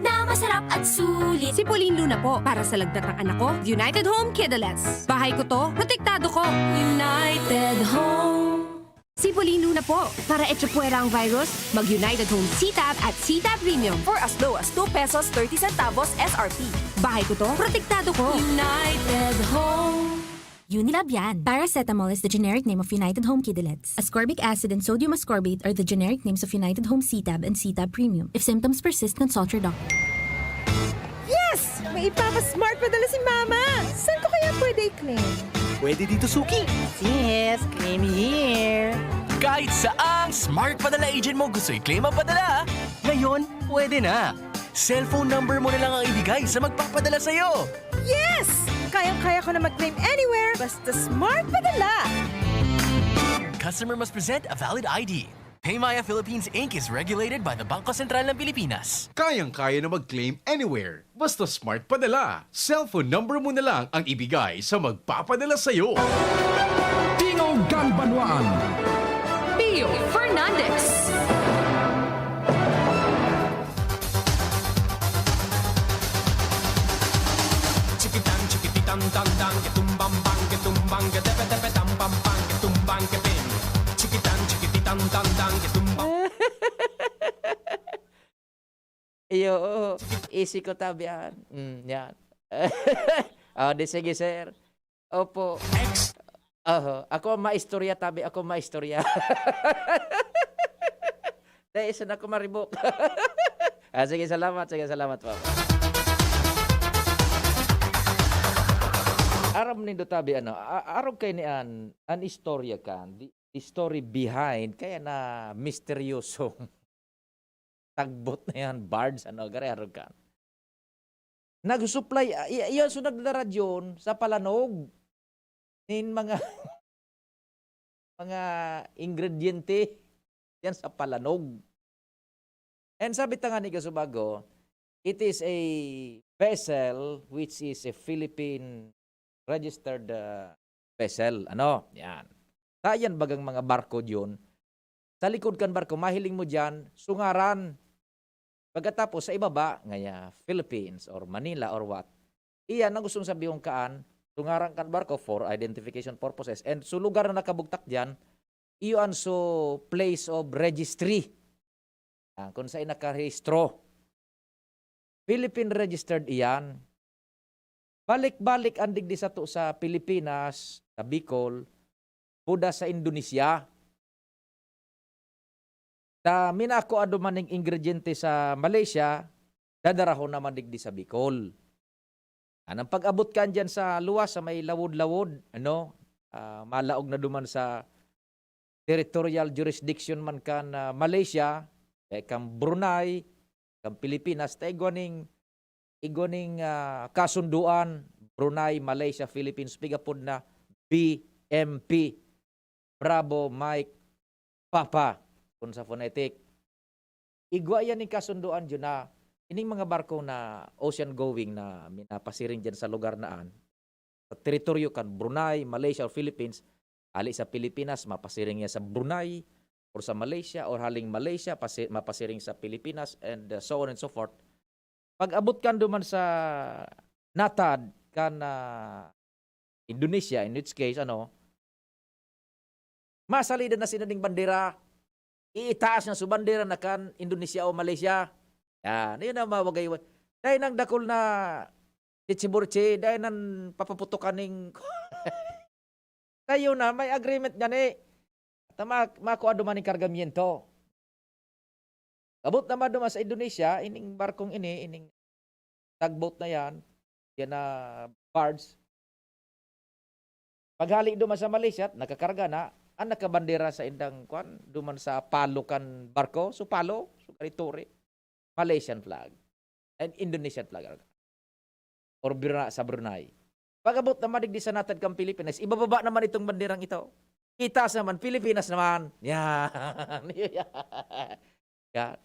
na masarap at sulit. Si Pauline Luna po, para sa lagnat ng anak ko, United Home Kidlets. Bahay ko to, protektado ko. United Home. Si Pauline Luna po, para etsapuera ang virus, mag-United Home C-Tab at C-Tab Premium for as low as 2 pesos 30 centavos SRP. Bahay ko to, protektado ko. United Home. Unilab yan. Paracetamol is the generic name of United Home Kidlets. Ascorbic acid and sodium ascorbate are the generic names of United Home C-Tab and C-Tab Premium. If symptoms persist, consult your doctor. Yes! May ipapa-smart padala si Mama! Saan ko kaya pwede i-claim? Pwede dito, Suki. Yes, claim here. Kahit saang smart padala agent mo gusto i-claim ang padala, ngayon, pwede na. Cellphone number mo na lang ang ibigay sa magpapadala sa'yo. Yes! Kayang-kaya ko na mag-claim anywhere, basta smart padala. Customer must present a valid ID. Paymaya Philippines Inc. is regulated by the Bangko Sentral ng Pilipinas. Kayang-kaya na mag-claim anywhere. Basta smart padala. Cellphone number mo na lang ang ibigay sa magpapadala sa'yo. Tingog Ganbanwaan. Pio Fernandez. tang kitumbang bang kitumbang ketepe tepe tam pam pam kitumbang keping chikitan chikititan tang tang kitumbang. Iyo, easy ko tabihan. Yan. Di sige, sir. Opo. Ako maistorya tabi, ako maistorya. Dahil isa na ko maribok. Sige, salamat po. Aram nindo tabi, araw kay ni an istorya kan, the story behind, kaya na misteryosong tagbot na yan, bards, gari-araw kan. Nag-supply, iyan so nagdaradyon sa palanog in mga ingrediente yan sa palanog. And sabi ta nga ni Kasubago, it is a vessel which is a Philippine registered vessel. Yan. Tayan bagang mga barko yun. Sa likod kan barko, mahiling mo dyan, sungaran. Pagkatapos sa ibaba, ngaya, Philippines or Manila or what. Iyan ang gustong sabihong kaan, sungaran kan barko for identification purposes. And so lugar na nakabugtak dyan, iyon so place of registry. Kung saan nakarehistro. Philippine registered iyan. Balik-balik ang digdi sa to sa Pilipinas, sa Bicol, puda sa Indonesia. Ta minako ado maning ingrediente sa Malaysia, dadaraho naman digdi sa Bicol. Anang pag-abot kan diyan sa luwas sa may lawod-lawod, malaog na duman sa territorial jurisdiction man kan Malaysia, kang Brunei, kang Pilipinas, ta igwaning kasunduan Brunei, Malaysia, Philippines, pigapod na BMP, Bravo, Mike, Papa, kung sa phonetic. Igwa yan ni kasunduan dyan na ining mga barko na ocean going na minapasiring dyan sa lugar naan. Sa teritoryo kan Brunei, Malaysia, or Philippines, hali sa Pilipinas, mapasiring niya sa Brunei, or sa Malaysia, or haling Malaysia, mapasiring sa Pilipinas, and so on and so forth. Pag abot kan duman sa natad kan Indonesia, in which case, masalida na sinading bandera, iitaas na sa bandera na kan Indonesia o Malaysia. Yan, yun na mawagay. Dahil nang dakol na chichiburchi, dahil nang papaputukan ng tayo na, may agreement yan makuha duman ng kargamiento. Abot naman duman sa Indonesia, ining barkong ining tugboat na yan na barge. Paghali duman sa Malaysia, nakakarga na, ang nakabandera sa indang kwan, duman sa palo kan barko, so palo, so karituri, Malaysian flag, and Indonesian flag. Or sa Brunei. Pag-abot naman digdi sa natad kang Pilipinas, ibababa naman itong banderang ito. Itaas naman, Pilipinas naman. Yan. Yan.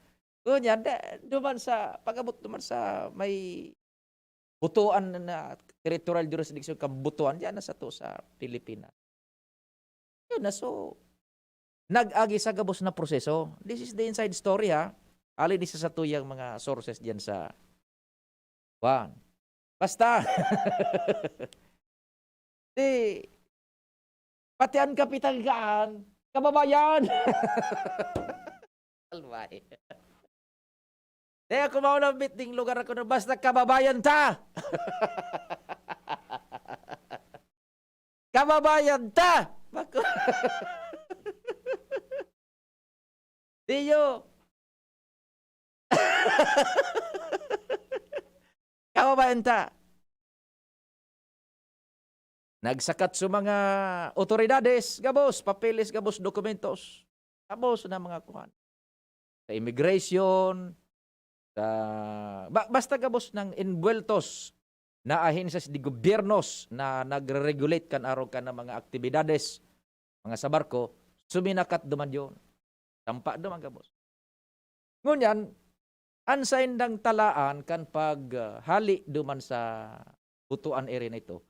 Ganyan, duman sa, pag-abot duman sa may butuan na territorial jurisdiction kang butuan, yan na sa to sa Pilipinas. Yun na, so, nag-agi sa gabos na proseso. This is the inside story, ha? Alin isa sa tuyang mga sources diyan sa Juan. Basta, pati ang kapitanggaan, kababayan. Alway. Kaya kumaw na biting lugar ako na basta kababayan ta. Kababayan ta. Bako. Diyo. Kababayan ta. Nagsakat sa mga otoridades, gabos, papeles, gabos, dokumentos. Gabos na mga kuhan. Sa immigration, basta gabos ng envueltos na ahensya di gobyernos na nagre-regulate kan araw ka ng mga aktibidades, mga sa barko, suminakat duman yun. Tampa duman gabos. Ngunyan, ansain dang talaan kan pag hali duman sa butuan area na ito,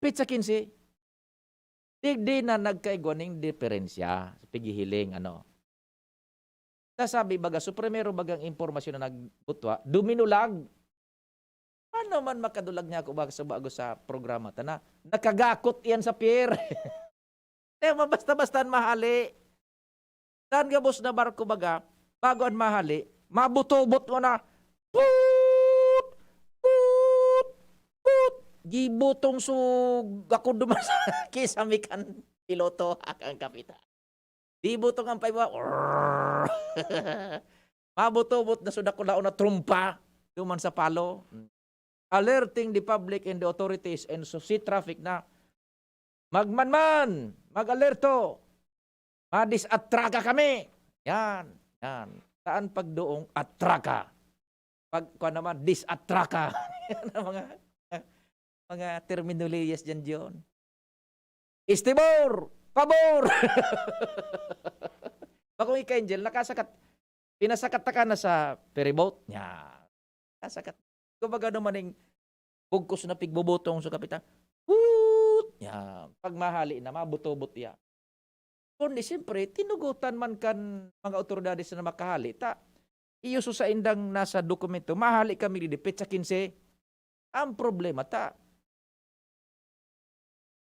pitsa 15, di na nagkaigwaning diferensya sa pigihiling, Sasabi baga, so primero bagang impormasyon na nagbutwa, duminulag. Paano man makadulag niya ako sa bago sa programa? Tana, nakagakot yan sa pier. Basta-basta mahali. Saan ka boss na barko baga, bago ang mahali, mabutobot mo na, put, put, put. Gibutong sug ako duman sa kisamikan piloto akang kapitan. Gibutong ang paiwa. Mabutobot na sudak ko na trumpa duman sa palo. Alerting the public and the authorities and so sea traffic na magmanman, mag-alerto. Madisatraka kami. Yan. Saan pagdoong atraka? Pag naman, disatraka. Yan ang mga terminoloyas dyan, John. Istibor! Pabor! Bakong ika-angel, pinasakat ka na sa ferryboat. Yan. Nasakat. Kumbaga naman yung bugkos na pigbubutong sa kapitan. Woot! Yan. Pagmahali na, mabutobot yan. Kundi siyempre, tinugutan man kan mga otoridades na makahali. Iyuso sa indang nasa dokumento, mahali kami di petsa 15. Ang problema,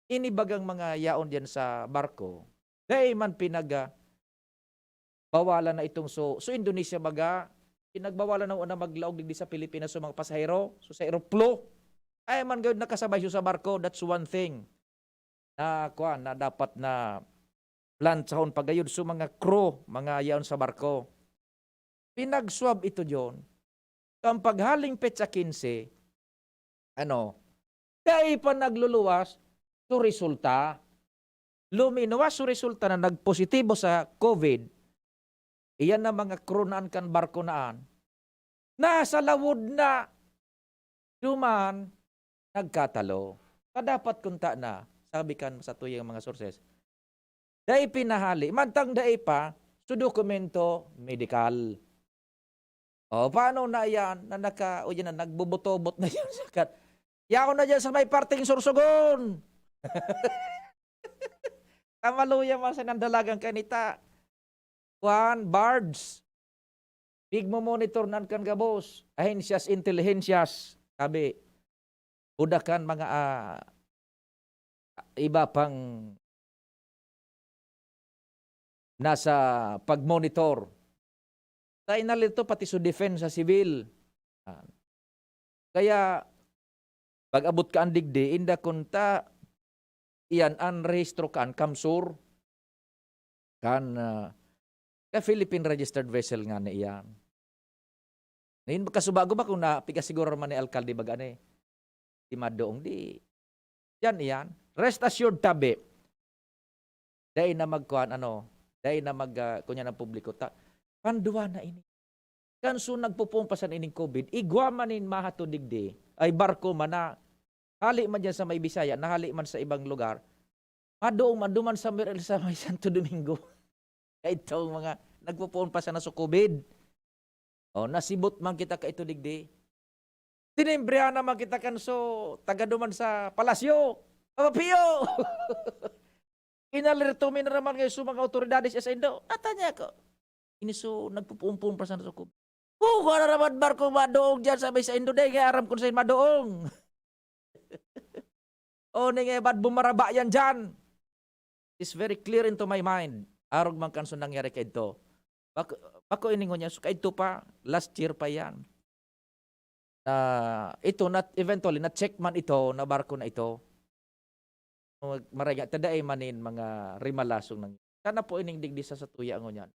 inibagang mga yaon diyan sa barko, dahil man bawalan na itong so Indonesia baga, pinagbawalan na una maglaog digdi sa Pilipinas sa mga pasahero, sa aeroplo. Ay man gawin nakasabay sa barko, that's one thing. Na dapat na planchahon pagayod sa mga crew, mga yaon sa barko. Pinag-swab ito John. Ang paghaling petsa 15, dahil pa nagluluwas, so resulta, luminuwas so resulta na nagpositibo sa COVID, iyan na mga crew naan kan barko naan, nasa lawod na, duman, nagkatalo. Dapat kunta na, sabi kan sa tuyang mga sources, dahil pinahali, mantang dahil pa, sa dokumento medical. O, paano na yan, na nagbubutobot na yan sakat. Yako na dyan sa may parting Sorsogon. Kamaluya man sa nandalagang kanita. Bards. Big mo monitor nan kan gabos. Ahensyas, intelihensyas. Sabi, udakan mga iba pang nasa pag-monitor. Sa inalito pati sa defense sa civil. Kaya pag-abot ka ang digdi, inda kunta iyan unrehistro kan kamsur kan ka Philippine registered vessel nga na iyan. Ngayon kasubago ba kung pigasiguro man ni alkalde baga ni di madoong di yan iyan. Rest assured tabi. Dahil na magkuhan dahil na kunya ng publiko panduwa na ini. Kanso nagpupumpasan ining COVID, igwa manin mahato digdi, ay barko man na, hali man dyan sa may Bisaya, nahali man sa ibang lugar, maduman sa may Santo Domingo. Ito mga nagpupumpasan na sa COVID. Nasibot man kita ka ito digdi. Tinimbrihan naman kita kanso, taga duman sa palasyo, Papapiyo! Inalerto mi na naman ngayon sa mga otoridades sa Indo. Natanya ko. Iniso nagpupumpun pa sa sukob. Kung na naman barko madoong dyan sa sa Indo day, kaya aram ko sa madoong. Nga ba't bumaraba yan dyan? It's very clear into my mind. Arog man kanso nangyari kay ito. Bako iningon niya, so kay ito pa, last year pa yan. Ito, eventually, na-check man ito, na barko na ito. Maraya, taday manin mga rimalasong nang. Sana po ining digdi sa tuya ngo niyan.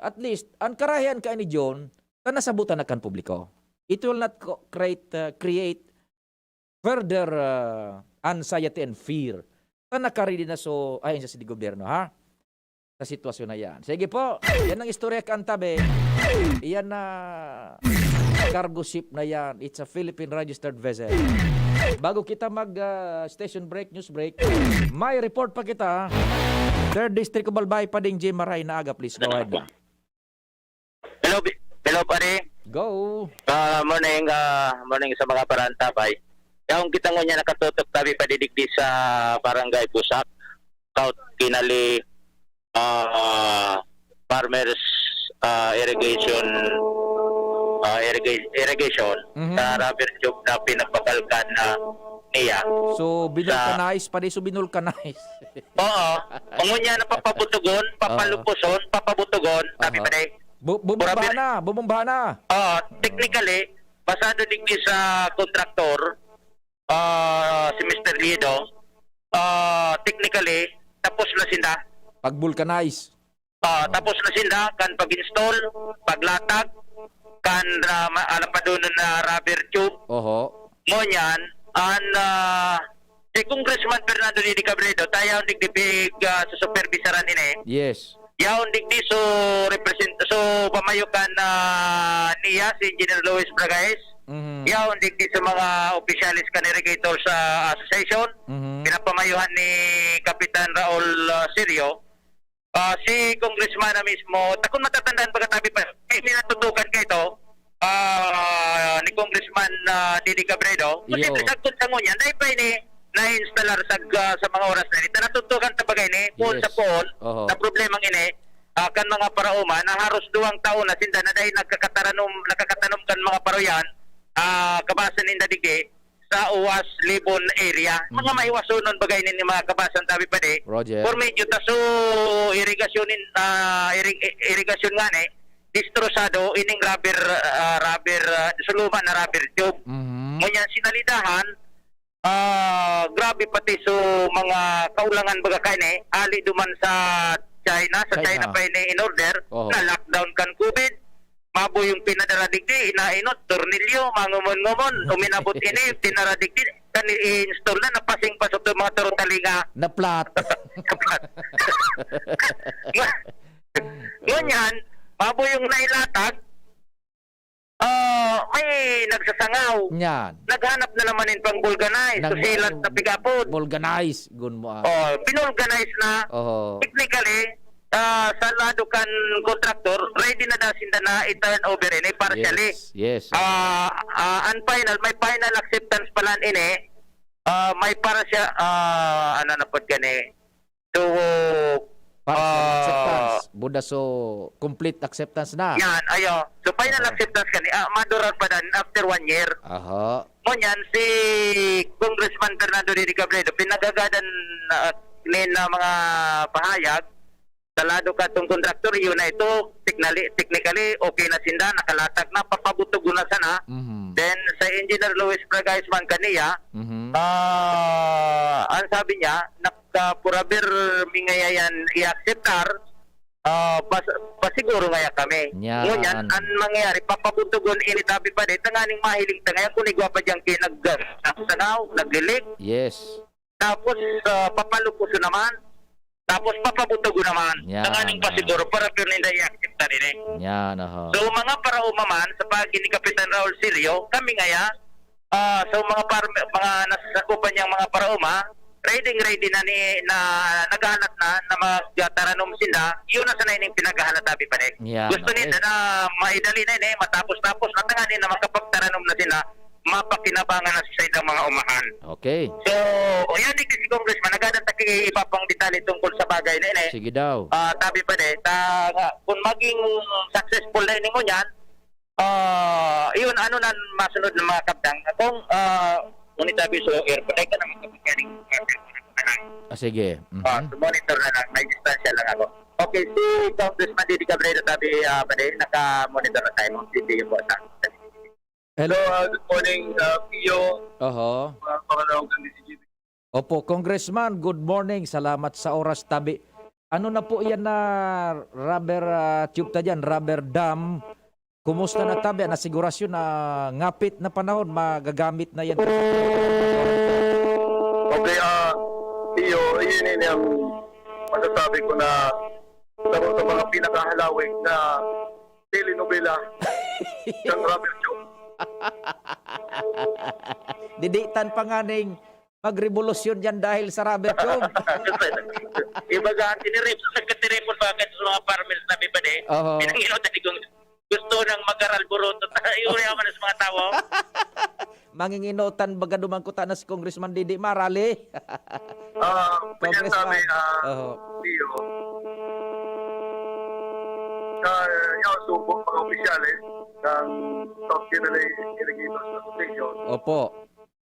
At least, ang karahian ka ni John, na nasabutan na kan publiko. It will not create further anxiety and fear. Na nakarili na so, ayon sa gobyerno, ha? Sa sitwasyon na yan. Sige po, yan ang istorya kan tabi. Yan na cargo ship na yan. It's a Philippine registered vessel. Bago kita mag-station break, news break, may report pa kita. 3rd District of Albay, Pading J. Maray na aga, please. Go ahead na. Hello, pare. Go. Morning sa mga parantabay. Yung kita ngo niya nakatutok tabi padidigdi sa Barangay Busak, South Kinali, Farmers Irrigation irrigation sa rubber tube na pinapakalkan na niya. So, binulkanize, pa di so binulkanize. Oo. Umunya na papabutugon, papalupuson, papabutugon, sabi pa rin. Bumumba na. Technically, basado digdi sa kontraktor, si Mr. Lido, technically, tapos na sinda. Pag-vulcanize. Tapos na sinda, kan pag-install, paglatag, kan alam pa doon na rubber tube. Oho. Ngunyan, si Congressman Fernando Didi Cabredo, tayo ang digdibig sa supervisoran ini. Yes. Yaon digdi so pamayukan niya si Engineer Luis Bragais. Yaon digdi sa mga opisyalis kan irrigator sa association. Pinapamayuhan ni Kapitan Raul Sirio. Si Congressman na mismo, takon matatandaan pagkatabi pa, may natutukan ka ito, ni Congressman Didi Cabredo. Kasi sagkot sa ngunyan, dahil pa ini na-installar sa mga oras na ini. Natutukan sa bagay ni, pool sa pool, na problemang ini, kan mga parauma, na haros 2 taon na sinda na dahil nakakatanom kan mga paroyan, kabasan ninda digdi, sa Uwas, Libon area. Mga maiwasunon bagay ni mga kabasan tabi pa di. Roger. For medyo taso irigasyonin, irigasyon nga ni, distrosado ining rubber suluman na rubber tube. Ngunyan sinalidahan, grabe pati so mga kaulangan baga kani, ali duman sa China pa ini in order, na lockdown kan COVID. Mabo yung pinadaradigdi, inainot, tornilyo, mangumon-ngumon, uminabot ini, pinaradigdi, kan i-install na, napasing pasok yung mga talinga. Na-flat. Ngunyan, mabo yung nailatag, may nagsasangaw. Yan. Naghanap na naman yung pang vulcanize, susilat na pigapod. Vulcanize, gun mo. Pinulcanize na, technically, sa lado kan contractor, ready na dasin na i-turn over ini partially. Yes. May final acceptance pala ini. May para siya, ano na po gani. So, acceptance. Buda so, complete acceptance na. Yan, ayo. So, final acceptance kani. Madurar pa dan after 1 year. Aha. Ngunyan, si Congressman Fernando Didi Cabredo, pinagagadan na mga pahayag, salado ka itong kontraktor, yun na ito, technically, okay na sinda, nakalatag na, papabutog na sana. Then, sa Engineer Luis Bragais man kaniya, ang sabi niya, nakapurabir mingayayan i-acceptar, pasiguro ngaya kami. Ngunyan, ang mangyayari, papabutogon initabi pa din, tanganing mahiling tangayan, kunigwa pa diyang kinagsangaw, naglilik. Yes. Tapos, papalupuso naman. Tapos papabutogo naman. Tanganing pasiguro para pero ninda i-accepta rin eh. Yan, aha. So mga paraumaman sa pagi ni Kapitan Raul Sirio, kami ngaya, so mga nasasakupan niyang mga parauma, ready na naghahanap na magtaranom sila, yun na sana yung pinaghahanap tabi pa rin. Gusto nila na maidali na yun matapos-tapos na tanganin na makapagtaranom na sila, mapakinabangan na sa isang mga umahan. Okay. So, yan din kasi Congressman, nagadat na iba pang detalye tungkol sa bagay na yun eh. Sige daw. Tabi pa din, kung maging successful na yun mo yan, yun, ano na masunod ng mga kapdang. Kung, ngunit tabi so, airport ay ka naman kapagyaring sige. Monitor na lang, may distansya lang ako. Okay, si Congressman Didi Cabredo tabi pa din, naka-monitor na tayo mo. Didi yung boss. Hello, good morning, Pio. Oho. Opo, Congressman, good morning. Salamat sa oras tabi. Ano na po yan na rubber tube ta dyan, rubber dam? Kumusta na tabi? Nasigurasyon na ngapit na panahon, magagamit na yan. Okay, Pio, yun yung masasabi ko na sa mga pinakahalawig na telenovela ng rubber tube. Diditan pa nga ning magrevolusyon dyan dahil sa rubber tube. Ibaga, nagkatiripon bakit sa mga farmers na bibade, pinanginoon tadi kung gusto nang mag-aral buruto, yuri ako na sa mga tao. Manginginotan baga dumangkutan na si Congressman Didi Marali. Congressman. niya subok mga opisyales ng South General Irrigators Association Opo.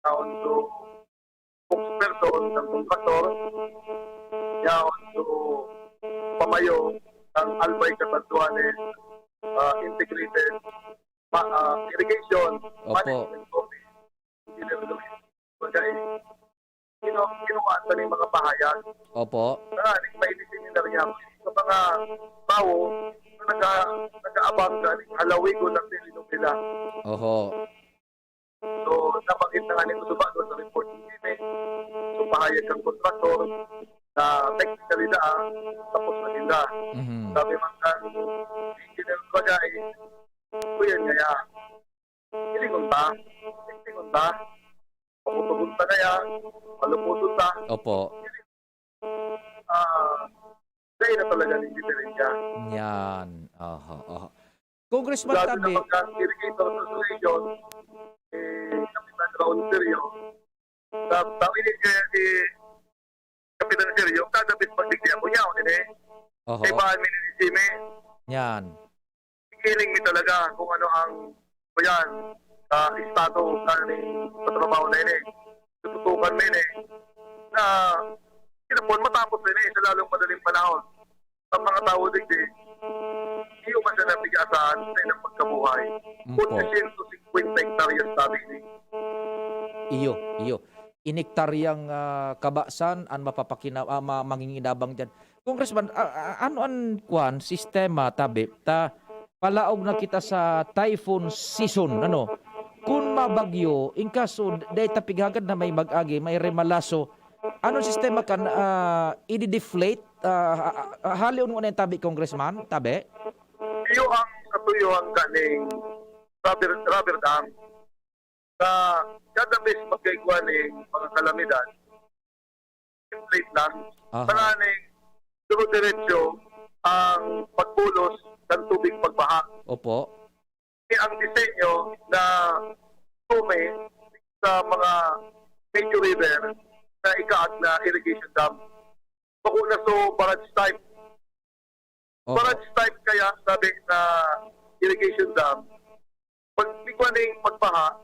down to spokesperson ng kontraktor down to pamayo ng Albay Catanduanes Integrated Irrigation Management Office Engineer Luis Bagay kinuhaan sa ng mga pahayag Opo. na mainitin na rin sa mga tao na nag-aabang na halawigo ng nila. Oho. So, nabanggit na nga nito doon sa report ni so, pahayag ng kontraktor na technically na tapos na nila. Sabi mga engineer ko niya kuyan niya ilingon ta pamutugon ta na yan maluputol ta Opo. dahil na talaga ng diferensya. Yan. Oho. Congressman Lalo Tabi. na pagka-irrigator association Kapitan Raul Serio sabi ni Kapitan Serio kagabit pagdigdihan ko niya Oho. kay bahan minisime Yan. ikiling mi talaga kung ano ang yan estado ng patrabaho na yun tututukan mo yun na kinapon matapos rin sa lalong madaling panahon ang mga tao digdi hindi yung masya nabigasan sa ilang pagkabuhay kung 150 hektaryas sabi ni Iyo. Inektaryang kabasan ang manginginabang dyan. Congressman, ano ang sistema tabi ta palaog na kita sa typhoon season kung mabagyo in kaso dahil tapigagad na may mag-agi may remalaso anong sistema kan i-deflate halion mo na yung tabi Congressman tabi iyo ang katuyuan kaning rubber dam na kada bes magkaigwa ng mga kalamidad deflate lang paraning diretso ang pagbulos ng tubig pagbaha. Opo. Ang disenyo na tume sa mga major river na ikaat na irrigation dam. Bakuna so barrage type. Barrage type kaya sabi na irrigation dam. Pag bigwaning pagbaha,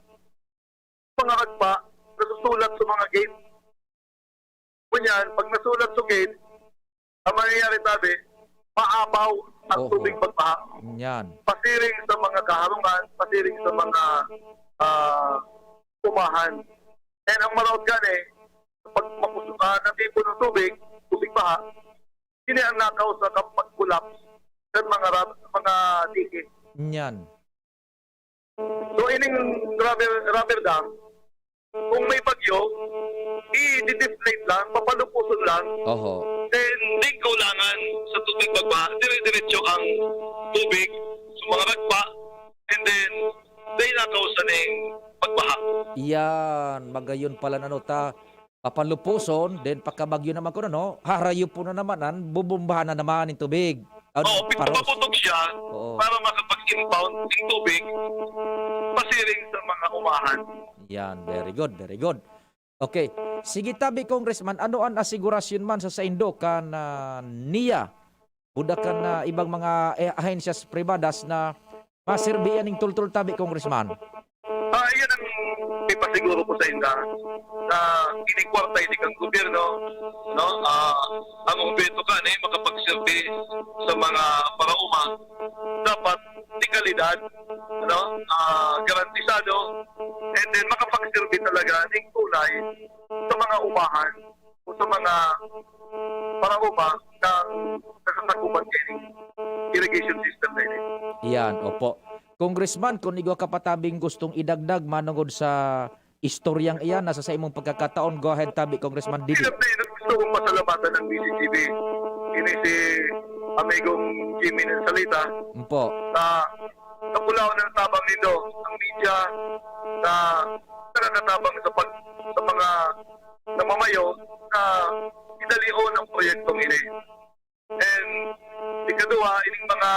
mga ragpa nasusulat sa mga gate. Kunyan, pag nasulat sa gate, ang mangyayari sabi, maapaw ang tubig pagbaha. Yan. Pasiring sa mga kaharungan, pasiring sa mga tumahan. And ang marawad gani, pag natipo ng tubig baha, hindi ang nakaw sa kapag-collapse ng mga dike. Yan. So ining rubber dam, kung may bagyo, i-deflate lang, papalupuson lang. Oho. Then, di kulangan sa tubig pagbaha. Dire-diretso ang tubig sa mga ragpa. And then, di nakausan ng pagbaha. Yan. Magayon pala ta papalupuson, then pagkabagyo naman ko harayo po na naman, bubumbahan na naman yung tubig. Oo, paputok siya para makapag-impound ng tubig pasiring sa mga umahan. Yan, very good. Okay, sige tabi Congressman, ano ang asigurasyon man sa Indo kan niya buda kan ibang mga ahensyas privadas na maserbihan ng tultul tabi Congressman? Yan ang ipasiguro ko sa inyo na inikwarta hindi kang gobyerno, ang gobyerno ka makapagsilbi sa mga parauma dapat di kalidad, garantisado, and then makapagsilbi talaga ng kulay sa mga umahan o sa mga parauma ng nakasakupan kayo irrigation system na yun. Yan, opo. Congressman, kung igwa kapatabing gustong idagdag manungod sa istoryang iyan nasa sa imong pagkakataon, go ahead tabi Congressman Didi. Gusto kong pasalamatan ng BCTV. Ini si amigong Jimmy ng Salita. Po. Na napulaw ng tabang nito ang media na nanatabang sa mga namamayo na idalion ang proyektong ini. And ikadua, ining mga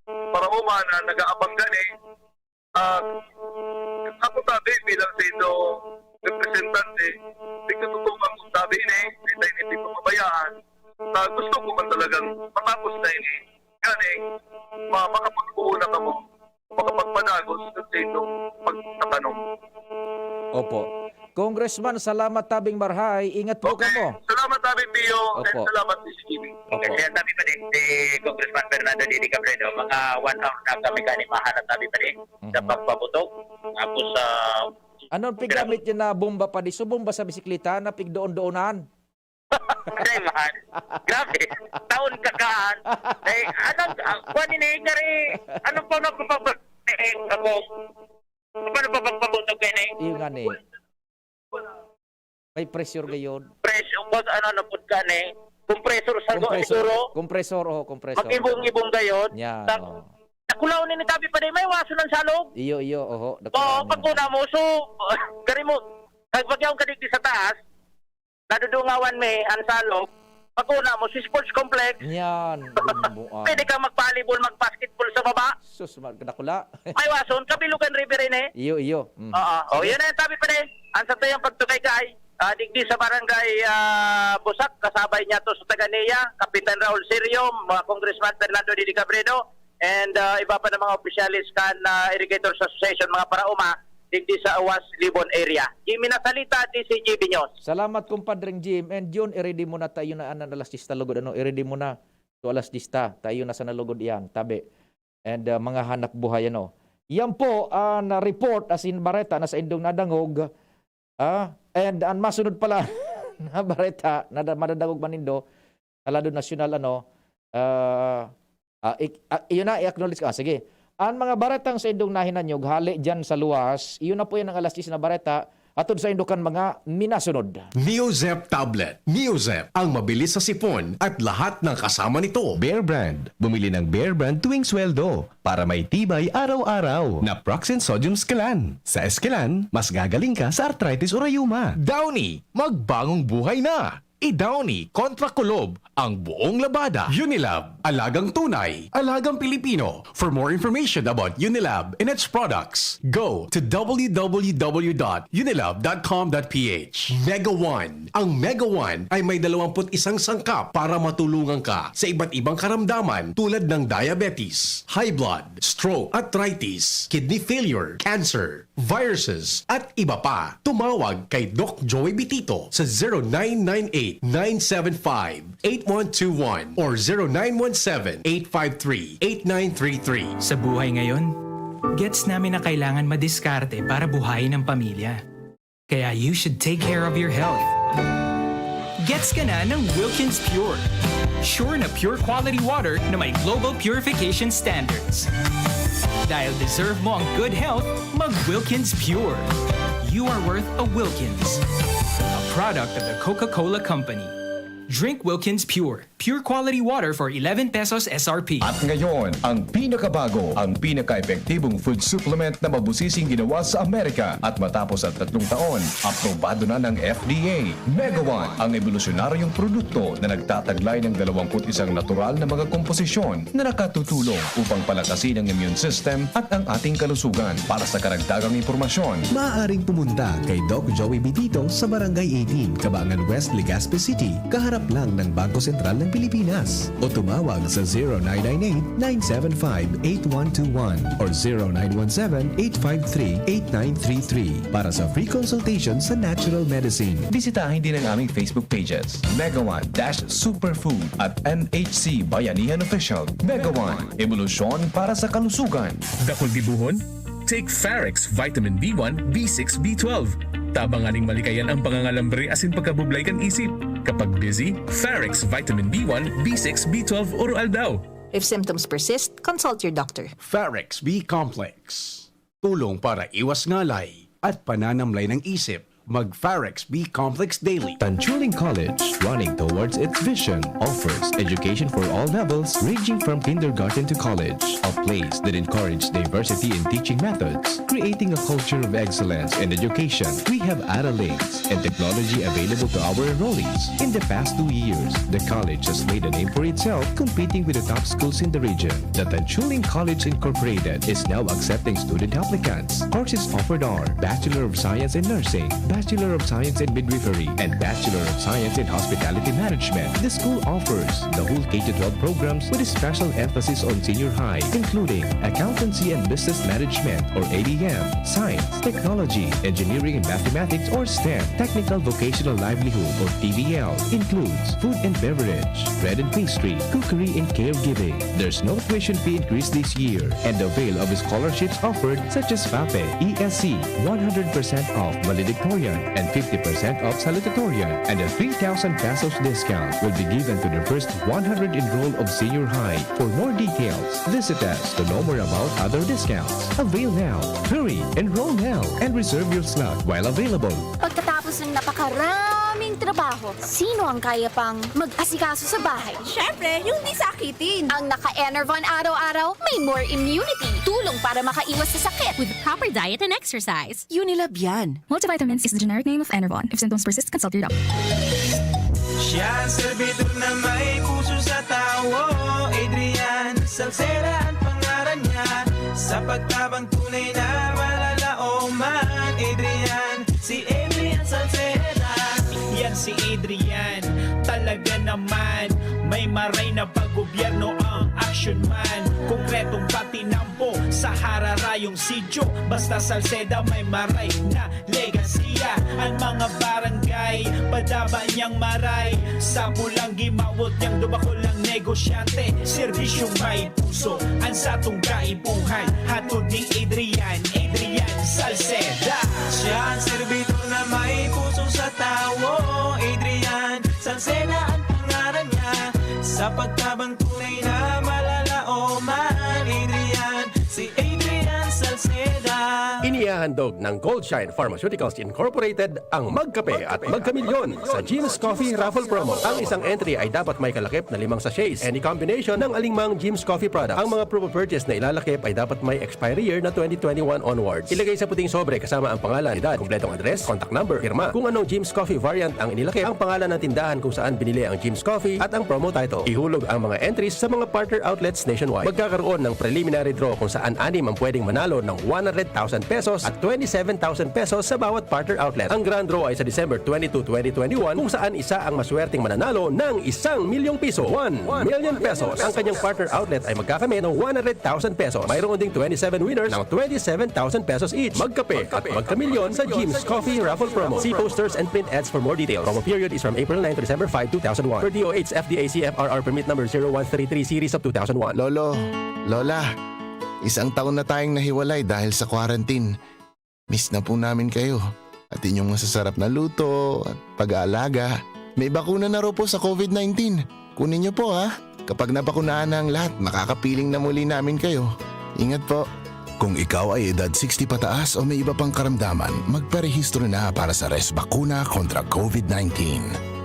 parauma na nag-aabang gani ako sabi bilang sa ito representante nagtututungan kong sabi ini hindi pa mabayaan na gusto ko man talagang matapos na ini ganing makapagbuo na ka mo, makapagpanagos sa itong pagtatanong. Opo. Congressman, salamat tabing marhay. Ingat po ka mo. Salamat Tabi Pio, and Opo. salamat CCTV. Okay, kaya sabi pa din si Congressman Fernando D. Cabredo, mga 1 hour na kami kanimahan at sabi pa din sa pagpabutok. Tapos sa... Anong piggamit niya na bomba pa di? So bomba sa bisikleta na pigdoon-doonan. Ay, mahal. Grabe. Taon kakaan. Ay, anong... Kuha ni Negari. Anong pa nagpapabutok? Ako. Paano pa pagpabutok kayo na Yung nga ni. May pressure ngayon. Pressure, kung ano napod ka na compressor sa siguro. Kompresor, kompresor. Mag-ibong-ibong gayon. Yan, Nakulaw ni Tabi pa din, may waso ng salog. Iyo, Oo, pagkuna mo, so, gari mo, pagpagyaw ka digdi sa taas, nadudungawan may ang salog, pagkuna mo, si sports complex, yan. pwede ka mag-volleyball, mag-basketball sa baba. Sus, nakula. May wason, Kabilugan River rin Iyo. Oo, yun na yung Tabi pa din. Ang sa tayong pagtukay-kay, digdi sa barangay Busak, kasabay niya to sa Taganeya, Kapitan Raul Sirio, mga Congressman Fernando D. Cabredo, and iba pa ng mga opisyalis kan Irrigators Association, mga parauma, digdi sa Awas, Libon area. Jimmy Nasalita, DCGB News. Salamat kumpadring Jim. And John, i-ready mo na tayo na alas 10 lugod. I-ready mo na. So alas 10, tayo na sa nalugod yan. Tabi. And mga hanap buhay, Yan po, na report as in Bareta na sa Indong Nadangog. And ang masunod pala na Bareta, na madadangog manindo, Alado National, yun na, i-acknowledge ka. Sige. Ang mga baretang sa Indong Nahinanyog, hali dyan sa luwas, yun na po yan ang alas 10 na bareta, atod sa Indokan mga minasunod. Neozep Tablet. Neozep, ang mabilis sa sipon at lahat ng kasama nito. Bear Brand. Bumili ng Bear Brand tuwing sweldo para may tibay araw-araw na Proxen Sodium Scalan. Sa Escalan, mas gagaling ka sa arthritis o rayuma. Downy, magbagong buhay na. I-Downy kontra kulob ang buong labada. Unilab, alagang tunay, alagang Pilipino. For more information about Unilab and its products, go to www.unilab.com.ph. Mega One. Ang Mega One ay may 21 sangkap para matulungan ka sa iba't ibang karamdaman tulad ng diabetes, high blood, stroke, arthritis, kidney failure, cancer, viruses, at iba pa. Tumawag kay Doc Joey Bitito sa 0998-975-8121 or 0917-853-8933. Sa buhay ngayon, gets namin na kailangan madiskarte para buhayin ang pamilya. Kaya you should take care of your health. Gets ka na ng Wilkins Pure. Sure na pure quality water na may global purification standards. Dahil deserve mo ang good health, mag-Wilkins Pure. You are worth a Wilkins. A product of the Coca-Cola Company. Drink Wilkins Pure. Pure quality water for 11 pesos SRP. At ngayon, ang pinakabago, ang pinaka-epektibong food supplement na mabusising ginawa sa Amerika at matapos ang 3 taon, aprobado na ng FDA. Mega One, ang evolusyonaryong produkto na nagtataglay ng 21 natural na mga komposisyon na nakatutulong upang palakasin ang immune system at ang ating kalusugan. Para sa karagdagang impormasyon, Maaaring pumunta kay Doc Joey Bitito sa Barangay 18, Cabangan West, Legazpi City, kaharap lang ng Bangko Sentral ng Pilipinas, o tumawag sa 0998-975-8121 or 0917-853-8933 para sa free consultation sa natural medicine. bisitahin din ang aming Facebook pages, Mega One Superfood at NHC Bayanihan Official. Mega One, evolusyon para sa kalusugan. Dakol dibuhon? Take Farex Vitamin B1, B6, B12. Tabanganing malikayan ang pangangalambre asin pagkabublay kan isip. Kapag busy, Farex Vitamin B1, B6, B12 oral daw. If symptoms persist, consult your doctor. Farex B Complex. Tulong para iwas ngalay at pananamlay ng isip. Mag-Farex B Complex Daily. Tanchuling College, running towards its vision, offers education for all levels ranging from kindergarten to college. A place that encourages diversity in teaching methods, creating a culture of excellence in education. We have accolades and technology available to our enrollees. In the past 2 years, the college has made a name for itself, competing with the top schools in the region. The Tanchuling College Incorporated is now accepting student applicants. Courses offered are Bachelor of Science in Nursing, Bachelor of Science in Midwifery, and Bachelor of Science in Hospitality Management. The school offers the whole K-12 programs with a special emphasis on senior high, including Accountancy and Business Management or ABM, Science, Technology, Engineering and Mathematics or STEM, Technical Vocational Livelihood or TVL, includes food and beverage, bread and pastry, cookery and caregiving. There's no tuition fee increase this year, and avail of scholarships offered such as FAPE, ESC, 100% off valedictorian and 50% off salutatorian, and a 3,000 pesos discount will be given to the first 100 enrolled of senior high. For more details, visit us to know more about other discounts. Avail now, hurry, enroll now, and reserve your slot while available. Pagkatapos ng napakaraming trabaho, sino ang kaya pang mag-asikaso sa bahay? Siyempre, yung di sakitin. Ang naka-Enervon araw-araw, may more immunity. Tulong para makaiwas sa sakit. With proper diet and exercise. Unilab yan. Multivitamins is the generic name of Enervon. If symptoms persist, consult your doctor. Siya ang servidor na may puso sa tao, Adrian Salceda ang pangalan niya. Sa pagtabang tunay na malalaoman, Adrian, si Adrian Salceda. Yan si Adrian, talaga naman. May maray na pag-gobyerno ang action man. Konkretong patinampo sa hararayong sidyo. Basta Salceda may maray na legasiya. Ang mga barangay, padaba niyang maray. Sa pulang gimawot niyang dubako lang negosyante. Serbisyong may puso, ang satong kaibuhan. Hatod ni Adrian, Adrian Salceda. Siya ang servidor na may puso sa tao, Adrian Salceda ang pangalan niya. Sa pagtabang tunay na malalaoman, Adrian, si Adrian Salceda. Inihahandog ng Goldshine Pharmaceuticals Incorporated ang Magkape at Magkamilyon sa Jim's Coffee Raffle Promo. Ang isang entry ay dapat may kalakip na 5 sachets. Any combination ng alingmang Jim's Coffee product. Ang mga proof of purchase na ilalakip ay dapat may expiry year na 2021 onwards. Ilagay sa puting sobre kasama ang pangalan, edad, kumpletong address, contact number, firma. Kung anong Jim's Coffee variant ang inilakip, ang pangalan ng tindahan kung saan binili ang Jim's Coffee at ang promo title. Ihulog ang mga entries sa mga partner outlets nationwide. Magkakaroon ng preliminary draw kung saan 6 ang pwedeng manalo ng 100,000 pesos at 27,000 pesos sa bawat partner outlet. Ang grand draw ay sa December 22, 2021 kung saan isa ang maswerteng mananalo ng 1 milyong piso. 1 million pesos. Ang kanyang partner outlet ay magkakamit ng 100,000 pesos. Mayroon ding 27 winners ng 27,000 pesos each. Magkape at magkamilyon sa Jim's Coffee Raffle Promo. See posters and print ads for more details. Promo period is from April 9 to December 5, 2001. Per DOH FDA CFRR permit number 0133 series of 2001. Lolo, Lola, 1 taon na tayong nahiwalay dahil sa quarantine. Miss na po namin kayo at inyong masasarap na luto at pag-aalaga. May bakuna na raw po sa COVID-19. Kunin niyo po ha. Kapag nabakunaan na ang lahat, makakapiling na muli namin kayo. Ingat po. Kung ikaw ay edad 60 pataas o may iba pang karamdaman, magparehistro na para sa Res Bakuna kontra COVID-19.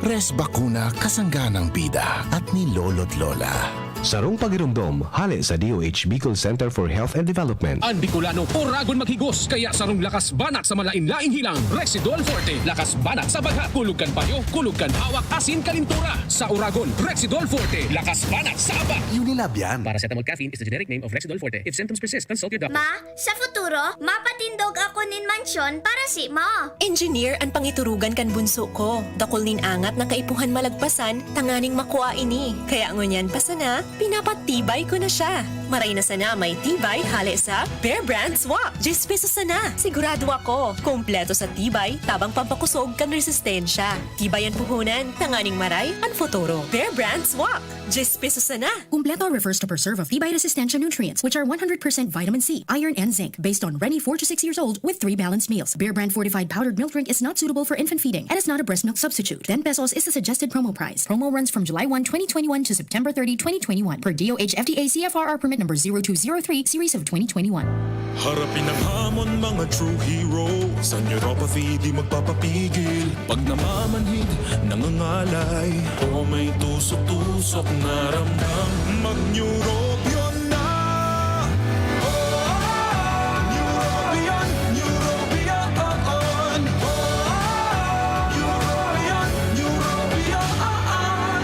Res Bakuna, kasangganang bida at ni Lolo't Lola. Sarong pagirumdom, hali sa DOH Bicol Center for Health and Development. Ang Bicolano, uragon maghigos, kaya sarong lakas banat sa malain-laing hilang. Rexidol Forte, lakas banat sa baghat. Kulugkan payo, kulugkan hawak, asin kalintura. Sa uragon, Rexidol Forte, lakas banat sa aba. Unilab yan. Paracetamol caffeine is the generic name of Rexidol Forte. If symptoms persist, consult your doctor. Ma, sa futuro, mapatindog ako nin mansyon para si mo. Engineer ang pangiturugan kan bunso ko. Dakol nin angat ng kaipuhan malagpasan, tanganing makuha ini. Kaya ngunyan pa sana, pinapatibay ko na siya. Maray na sana may tibay hali sa Bear Brand Swak. 10 pesos sana. Sigurado ako. Kompleto sa tibay, tabang pampakusog kan resistensya. Tibay ang puhunan, tanganing maray, ang futuro. Bear Brand Swak. 10 pesos sana. Kumpleto refers to per serve of Tibay resistensya nutrients, which are 100% vitamin C, iron, and zinc, based on Rennie 4 to 6 years old with 3 balanced meals. Bear Brand fortified powdered milk drink is not suitable for infant feeding and is not a breast milk substitute. 10 pesos is the suggested promo price. Promo runs from July 1, 2021 to September 30, 2021 per DOH FDA CFRR permit number 0203 series of 2021. Harapin ang hamon mga true hero. Sa neuropathy di magpapapigil. Pag namamanhid, nangangalay, o may tusok-tusok na ramdam, mag-neurobion na. Neurobion, Neurobion on. Neurobion.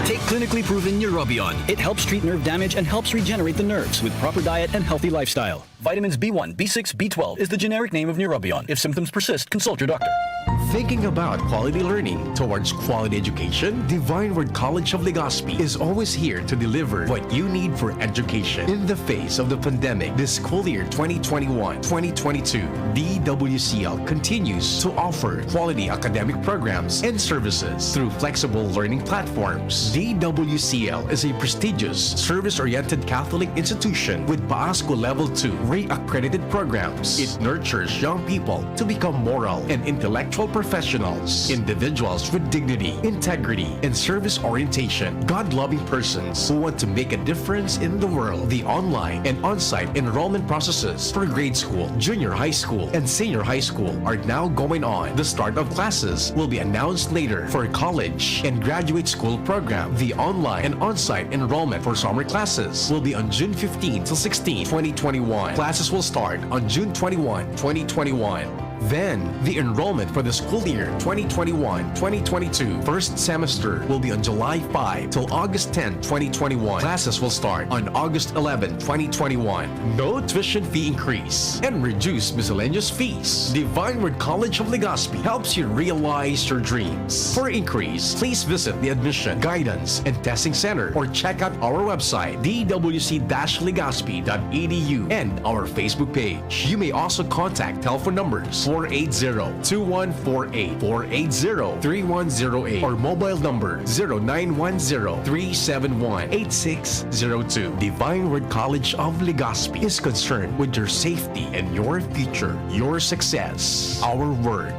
Take clinically proven Neurobion. It helps treat nerve damage and helps regenerate the nerves with proper diet and healthy lifestyle. Vitamins B1, B6, B12 is the generic name of Neurobion. If symptoms persist, consult your doctor. Thinking about quality learning towards quality education? Divine Word College of Legazpi is always here to deliver what you need for education. In the face of the pandemic, this school year 2021-2022, DWCL continues to offer quality academic programs and services through flexible learning platforms. DWCL is a prestigious, service-oriented Catholic institution with PAASCO Level 2 RE-accredited programs. It nurtures young people to become moral and intellectual professionals, individuals with dignity, integrity, and service orientation, God-loving persons who want to make a difference in the world. The online and on-site enrollment processes for grade school, junior high school, and senior high school are now going on. The start of classes will be announced later. For college and graduate school program, the online and on-site enrollment for summer classes will be on June 15 till 16, 2021. Classes will start on June 21, 2021. Then, the enrollment for the school year 2021-2022 first semester will be on July 5 till August 10, 2021. Classes will start on August 11, 2021. No tuition fee increase and reduced miscellaneous fees. Divine Word College of Legazpi helps you realize your dreams. For inquiries, please visit the Admission, Guidance, and Testing Center or check out our website dwc-legazpi.edu and our Facebook page. You may also contact telephone numbers 480-2148, 480-3108, or mobile number 0910-371-8602. Divine Word College of Legazpi is concerned with your safety and your future, your success, our word.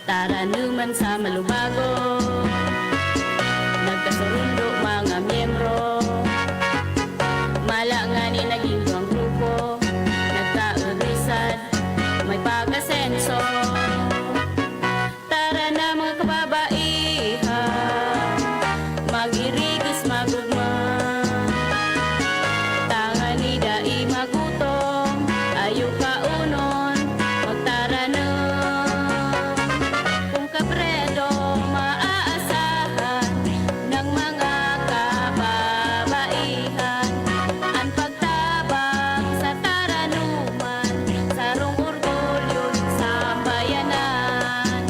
Tara naman sa malubago, nagkasurundo mga miyembro, malangani naging duwang grupo, nagkaurisan, may pag-asenso. Tara na mga kababaihan, mag-irigis magugma, tangan ni dai magutom, ayaw kaunon, magtara na. Kung kabredo maaasahan ng mga kababaihan, ang pagtabang sa taranuman, sarong orgulyo sa bayanan.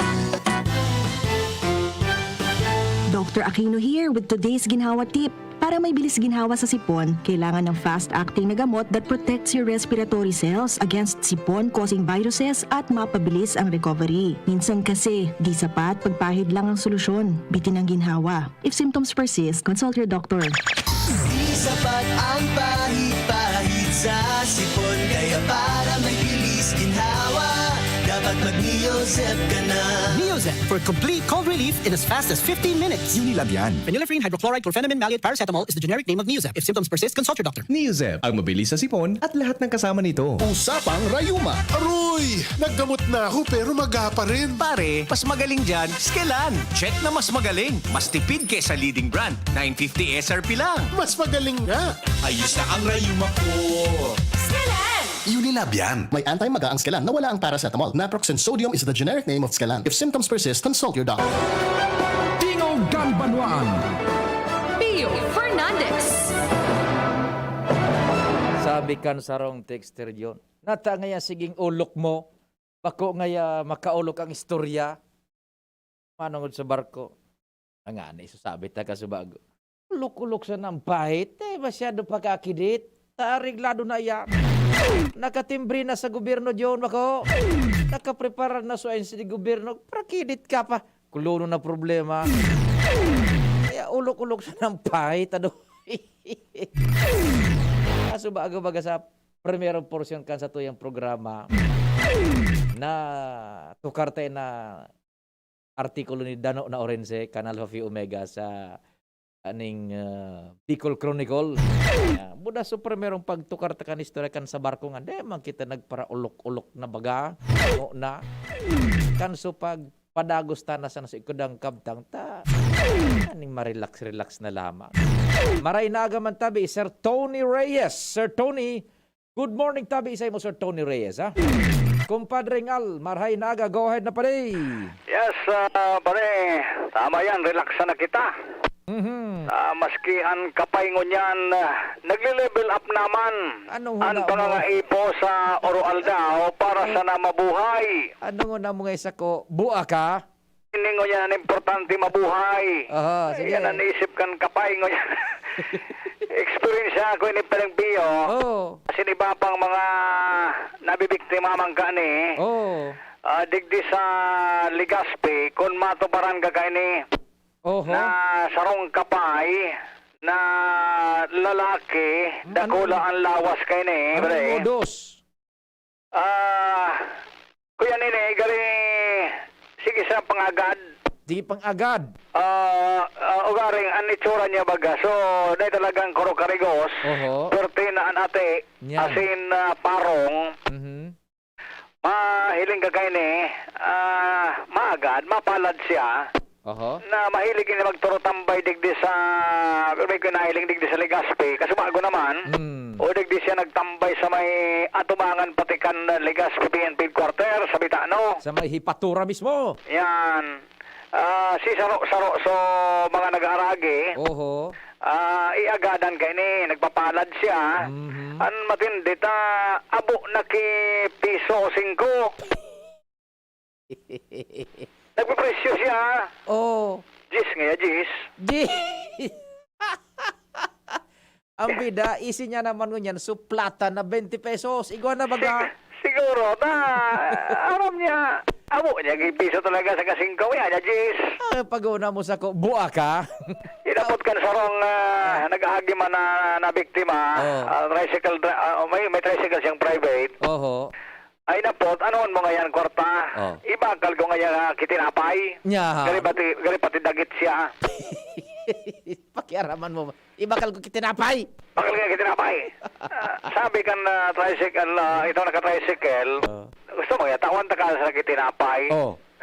Dr. Aquino here with today's ginhawa tip. Para may bilis ginhawa sa sipon, kailangan ng fast-acting na gamot that protects your respiratory cells against sipon-causing viruses at mapabilis ang recovery. Minsan kasi, di sapat pagpahid lang ang solusyon. Bitin ang ginhawa. If symptoms persist, consult your doctor. Di sapat ang pahit-pahit sa sipon, kaya para may bilis ginhawa, dapat mag-Neozep ka na. Neozep for complete cold relief in as fast as 15 minutes. Unilab yan. Phenylephrine, hydrochloride, chlorpheniramine, maleate, paracetamol is the generic name of Neozep. If symptoms persist, consult your doctor. Neozep, ang mabilis sa sipon at lahat ng kasama nito. Usapang Rayuma. Aroy! Naggamot na ako pero maga pa rin. Pare, mas magaling dyan, Skelan. Check na mas magaling. Mas tipid kesa leading brand. 950 SRP lang. Mas magaling nga. Ayos na ang Rayuma ko. Skelan! Unilab yan. May anti-maga ang Skelan na wala ang paracetamol. Naproxen sodium is the generic name of Skelan. If symptoms persist, consult your doctor. Tingo Ganbanwaan. Pio Fernandez. Sabi kan sarong texter yon. Nata ngaya siging ulok mo. Bako ngaya makaulok ang istorya. Manungod sa barko. Ang ani, sasabi ta ka subago. Ulok-ulok sa ng pahit. Masyado pagkakidit. Tariglado na yan. Nakatimbri na sa gobyerno John bako. Nakaprepara na sa si gobyerno. Prakidit ka pa. Kulono na problema. Kaya ulok-ulok sa ng pahit. Ano? Kaso baga sa primerong portion kan sa tuyang programa na tukar tayo na artikulo ni Dano na Orense, Kanal Hafi Omega sa aning Bicol Chronicle. Buda so primerong pagtukar ta kan istorya kan sa barko nga, di man kita nagpara ulok-ulok na baga, na kan so pag padagos ta na sa ikudang kabtang ta, aning ma-relax na lamang. Maray na agaman tabi, Sir Tony Reyes. Sir Tony, good morning tabi isa mo Sir Tony Reyes, ha? Kumpadre Ngal, marhay na aga, go ahead na pare. Yes, pare, tama yan, relax na kita. Maskihan kapay ngunyan, nagle-level up naman Anong ang huna mo? pangangaipo sa Oroaldao para sa na mabuhay. Anong una mo nga isa ko? Bua ka? Hindi ngunyan importante mabuhay. Aha, sige. Yan ang naisip kan kapay ngunyan. Experience ako ini Palengpio. Kasi iba pang mga nabibiktima man ka ni. Digdi sa Legazpi, kung matuparan ka ni. Na sarong kapay na lalaki, dakula ang lawas kay ni. Anong modus? Kuya nini, gali, sige sa pangagad. Di pang-agad. Ugaring, ang itsura niya baga. So, dahil talagang kuro-karigos. Pwerte na an ate, asin parong. Mahiling ka kay ni, maagad, mapalad siya. Na mahilig niya magturotambay digdi sa may kinahiling digdi sa Legazpi kasi bago naman o digdi siya nagtambay sa may atumangan patikan Legazpi PNP quarter sa Bitano sa may hipatura mismo yan si saro so mga nag-aaragi iagadan kay ni nagpapalad siya an matindi ta abo na ki piso 5 nagpipresyo siya. Jis nga, Jis. Ang bida, isi niya naman ngunyan, suplata na 20 pesos. Iguan na baga. Siguro, aram niya. Amo niya, piso talaga sa kasingkaw yan, Jis. Pag-una mo sa ko, bua ka? Inapot kan sarong nag-ahagi man na biktima. Tricycle, may tricycle siyang private. Ay napot, anoon mo ngayon kwarta? Ibakal ko ngayon kitinapay. Gali pati dagit siya. Pakiaraman mo. Ibakal ko kitinapay. Bakal nga kitinapay. Sabi kan tricycle, ito naka-tricycle. Gusto mo ya, tawan ta ka sa kitinapay.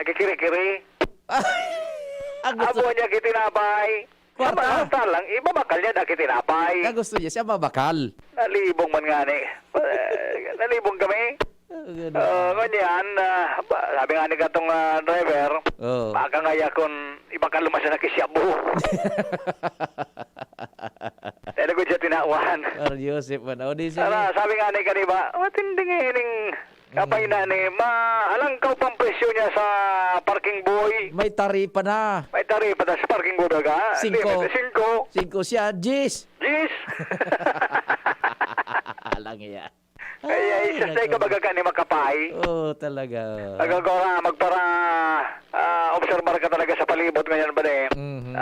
Nagkikiri-kiri. Abo niya kitinapay. Kwarta lang, ibabakal niya na kitinapay. Gusto niya siya mabakal. Nalibong man nga ni. Nalibong kami. Ganyan, sabi nga ni katong driver, baka nga yakon ibakal lumas na kisyabo. Dahil ko siya tinawan. Joseph, sabi nga ni kaniba, matinding ining kapay na ni, alangkaw pang presyo niya sa parking boy. May taripa na. May taripa na sa parking boy daga. 5 siya, Jis. Jis. Alang iya. Kaya isa sa ikabaga ka ni makapay. Talaga. Magpara observar ka talaga sa palibot ngayon ba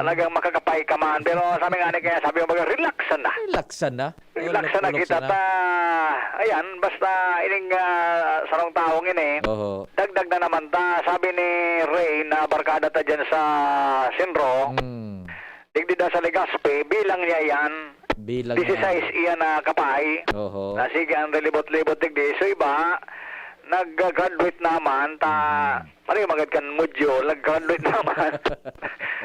talagang makakapay ka man. Pero sabi nga ni kaya sabi mo baga, relaxan na. Relaxan na kita ayan, basta ining sarong taong ini. Dagdag na naman ta. Sabi ni Ray na barkada ta dyan sa Sinro. Digdi da sa Legazpi, bilang niya yan. 16 iyan na kapay. Na sige, ang relibot-libot digdi. So iba, nag-graduate naman, ano yung magad kan module, nag-graduate naman.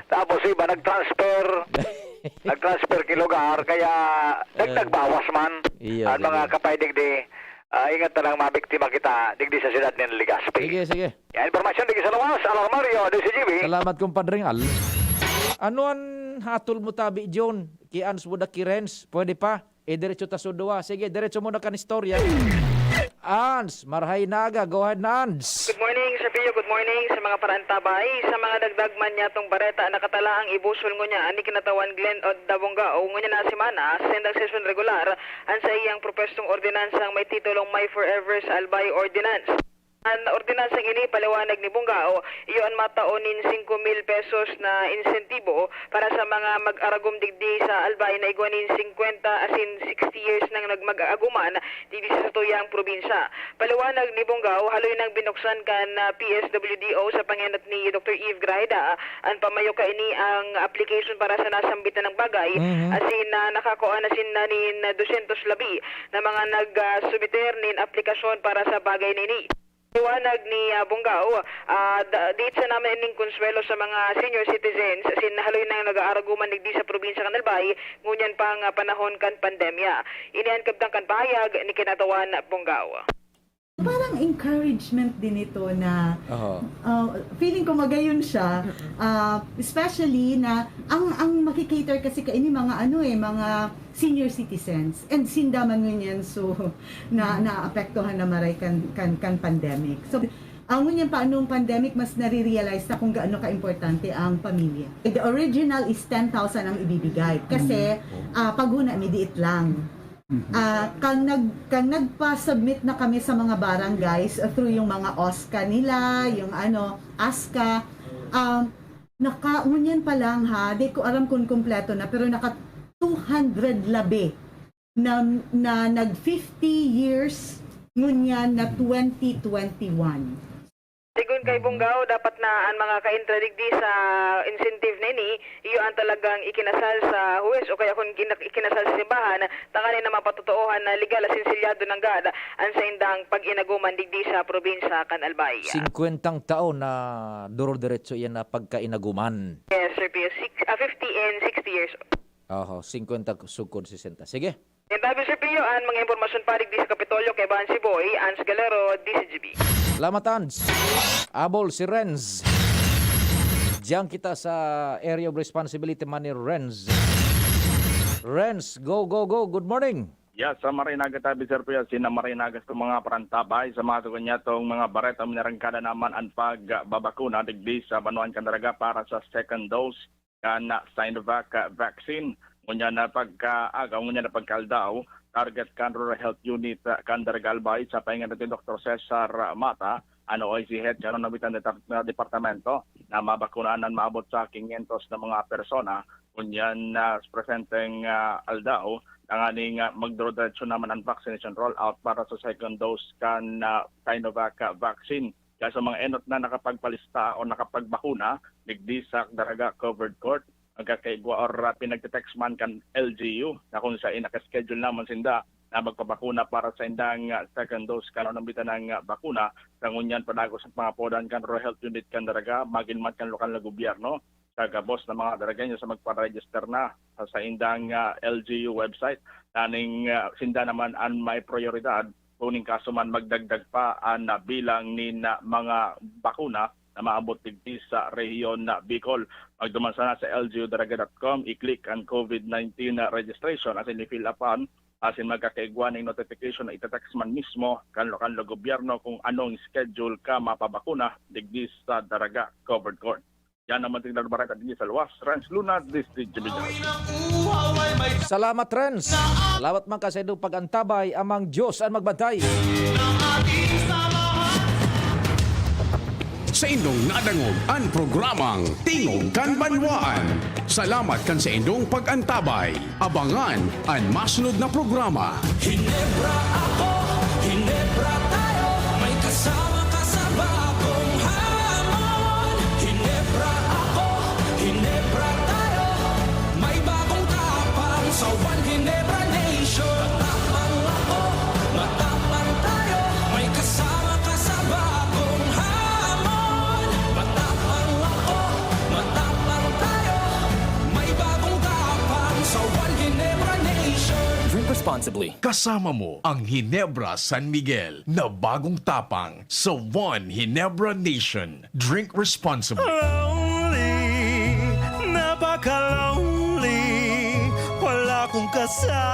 Tapos iba, nag-transfer kilugar, kaya dagdag bawas man. At mga kapay digdi, ingat na lang mabiktima kita digdi sa siyudad ng Legazpi. Sige. Yan, informasyon digdi sa lawas, Alarmario, DCGB. Salamat kumpadring Al. Ano ang hatol mo tabi, John? Kians mo na kirens? Pwede pa? Diretso ta sudwa. Sige, diretso mo na kan istorya. Ans, marhay naga. Go ahead na, Ans. Good morning, Sir Pio. Good morning sa mga parantabay. Sa mga dagdagman niya tong bareta, nakatala ang ibusol ngo niya. Ani kinatawan Glenn o Dabonga o ngunya na simana, sendang session regular, ang sa iyang propestong ordinansang may titulong My Forever sa Albay Ordinance. Ang ordinansang ini paliwanag ni Bungao, iyon mataonin 5,000 pesos na insentibo para sa mga mag-aragom digdi sa Albay na igwanin 50 asin 60 years nang nagmag-aguman digdi sa tuyang probinsya. Paliwanag ni Bungao, haloy nang binuksan kan PSWDO sa pangenot ni Dr. Eve Grajeda, ang pamayo ka ini ang application para sa nasambitan ng bagay, asin nakakuha na sinanin 200 labi na mga nag-subiter nin aplikasyon para sa bagay nini. Iwanag ni Bungao, dito sa namin ining konsuelo sa mga senior citizens sin haloy nang nag-aaraguman digdi sa probinsya kan Albay ngunyan pang panahon kan pandemya. Inian kabtang kan pahayag ni kinatawan Bungao. Parang encouragement din ito na feeling ko magayon siya, especially na ang makikater kasi kaini mga mga senior citizens and sindaman ngunyan so naapektuhan na maray kan pandemic. So ngunyan pa anong pandemic mas nare-realize na kung gaano ka-importante ang pamilya. The original is 10,000 ang ibibigay kasi paghuna midiit lang. Kang nagpa-submit na kami sa mga barangays through yung mga OSCA nila, yung ASCA, nakaunyan pa lang di ko alam kung kumpleto na, pero naka 200 labi na nag 50 years ngunyan na 2021. Sigun kay Bungaw, dapat na ang mga ka-intradigdi sa incentive nini, iyo ang talagang ikinasal sa huwes o kaya kung ikinasal sa simbahan, tanganin na mapatutuohan na legal asinsilyado ng GAD ang sa indang pag-inaguman digdi sa probinsya kan Albay. 50 taon na duro-diretso yan na pagkainaguman. Yes, sir, 50 and 60 years. 50 sugod 60. Sige. Yan tabi sir Pio, ang mga impormasyon pa digdi sa Kapitolyo kay Bansi Boy, Ans Galero, DCGB. Salamat, Ans. Abol si Renz. Diyan kita sa area of responsibility man ni Renz. Renz, go. Good morning. Yes, sa Marinaga tabi sir Pio, sina Marinaga sa mga parantabay, sa mga tugon niya itong mga bareta minarangkada naman ang pagbabakuna digdi sa Banuan Candaraga para sa second dose kan Sinovac vaccine. Ngunya na pagkaagaw, ngunya na pagkaldaw, target kan Rural Health Unit Candaraga Albay sa pahinga natin Dr. Cesar Mata, OIC Head, gano'n nabitan na departamento na mabakunaan maabot sa 500 na mga persona. Kunyan na presenteng aldao, nanganing magdrodretso naman ang vaccination rollout para sa second dose kan Sinovac vaccine. Kaya sa mga enot na nakapagpalista o nakapagbakuna, digdi sa Daraga Covered Court, magkakaigwa or pinagtitext man kan LGU na kung sa inakaschedule naman sinda na magpabakuna para sa indang second dose kanon nambitan ng bakuna sa ngunyan padagos sa mga podan kan Rural Health Unit kan Daraga magin man kan lokal na gobyerno sa gabos na mga Daraga nyo sa magpa-register na sa indang LGU website naning sinda naman ang may prioridad kuning kaso man magdagdag pa ang bilang ni mga bakuna na maabot digdi sa rehiyon na Bicol. Magduman sana sa lgudaraga.com, i-click ang COVID-19 registration as in i-fill upan, as in magkakaigwa ng notification na itatext man mismo kan lokal na gobyerno kung anong schedule ka mapabakuna digdi sa Daraga Covered Court. Yan naman tingnan barata digdi sa luwas. Renz Luna, District Jimmy. Salamat, Renz. Salamat man kasi doon pagantabay amang Diyos ang magbantay. Sa indong nadangog ang programang Tingog kan Banwaan. Salamat kan sa indong pag-antabay. Abangan ang masunod na programa. Hinebra ako, Hinebra tayo, may kasama ka sa bagong hamon. Hinebra ako, Hinebra tayo, may bagong tapang sa One Hinebra Nation. Matapang ako, matapang tayo, may kasama ka sa bagong hamon. Matapang ako, matapang tayo, may bagong tapang sa One Hinebra Nation. Drink responsibly. Kasama mo ang Hinebra San Miguel na bagong tapang sa One Hinebra Nation. Drink responsibly. Lonely, napaka-lonely, wala akong kasama.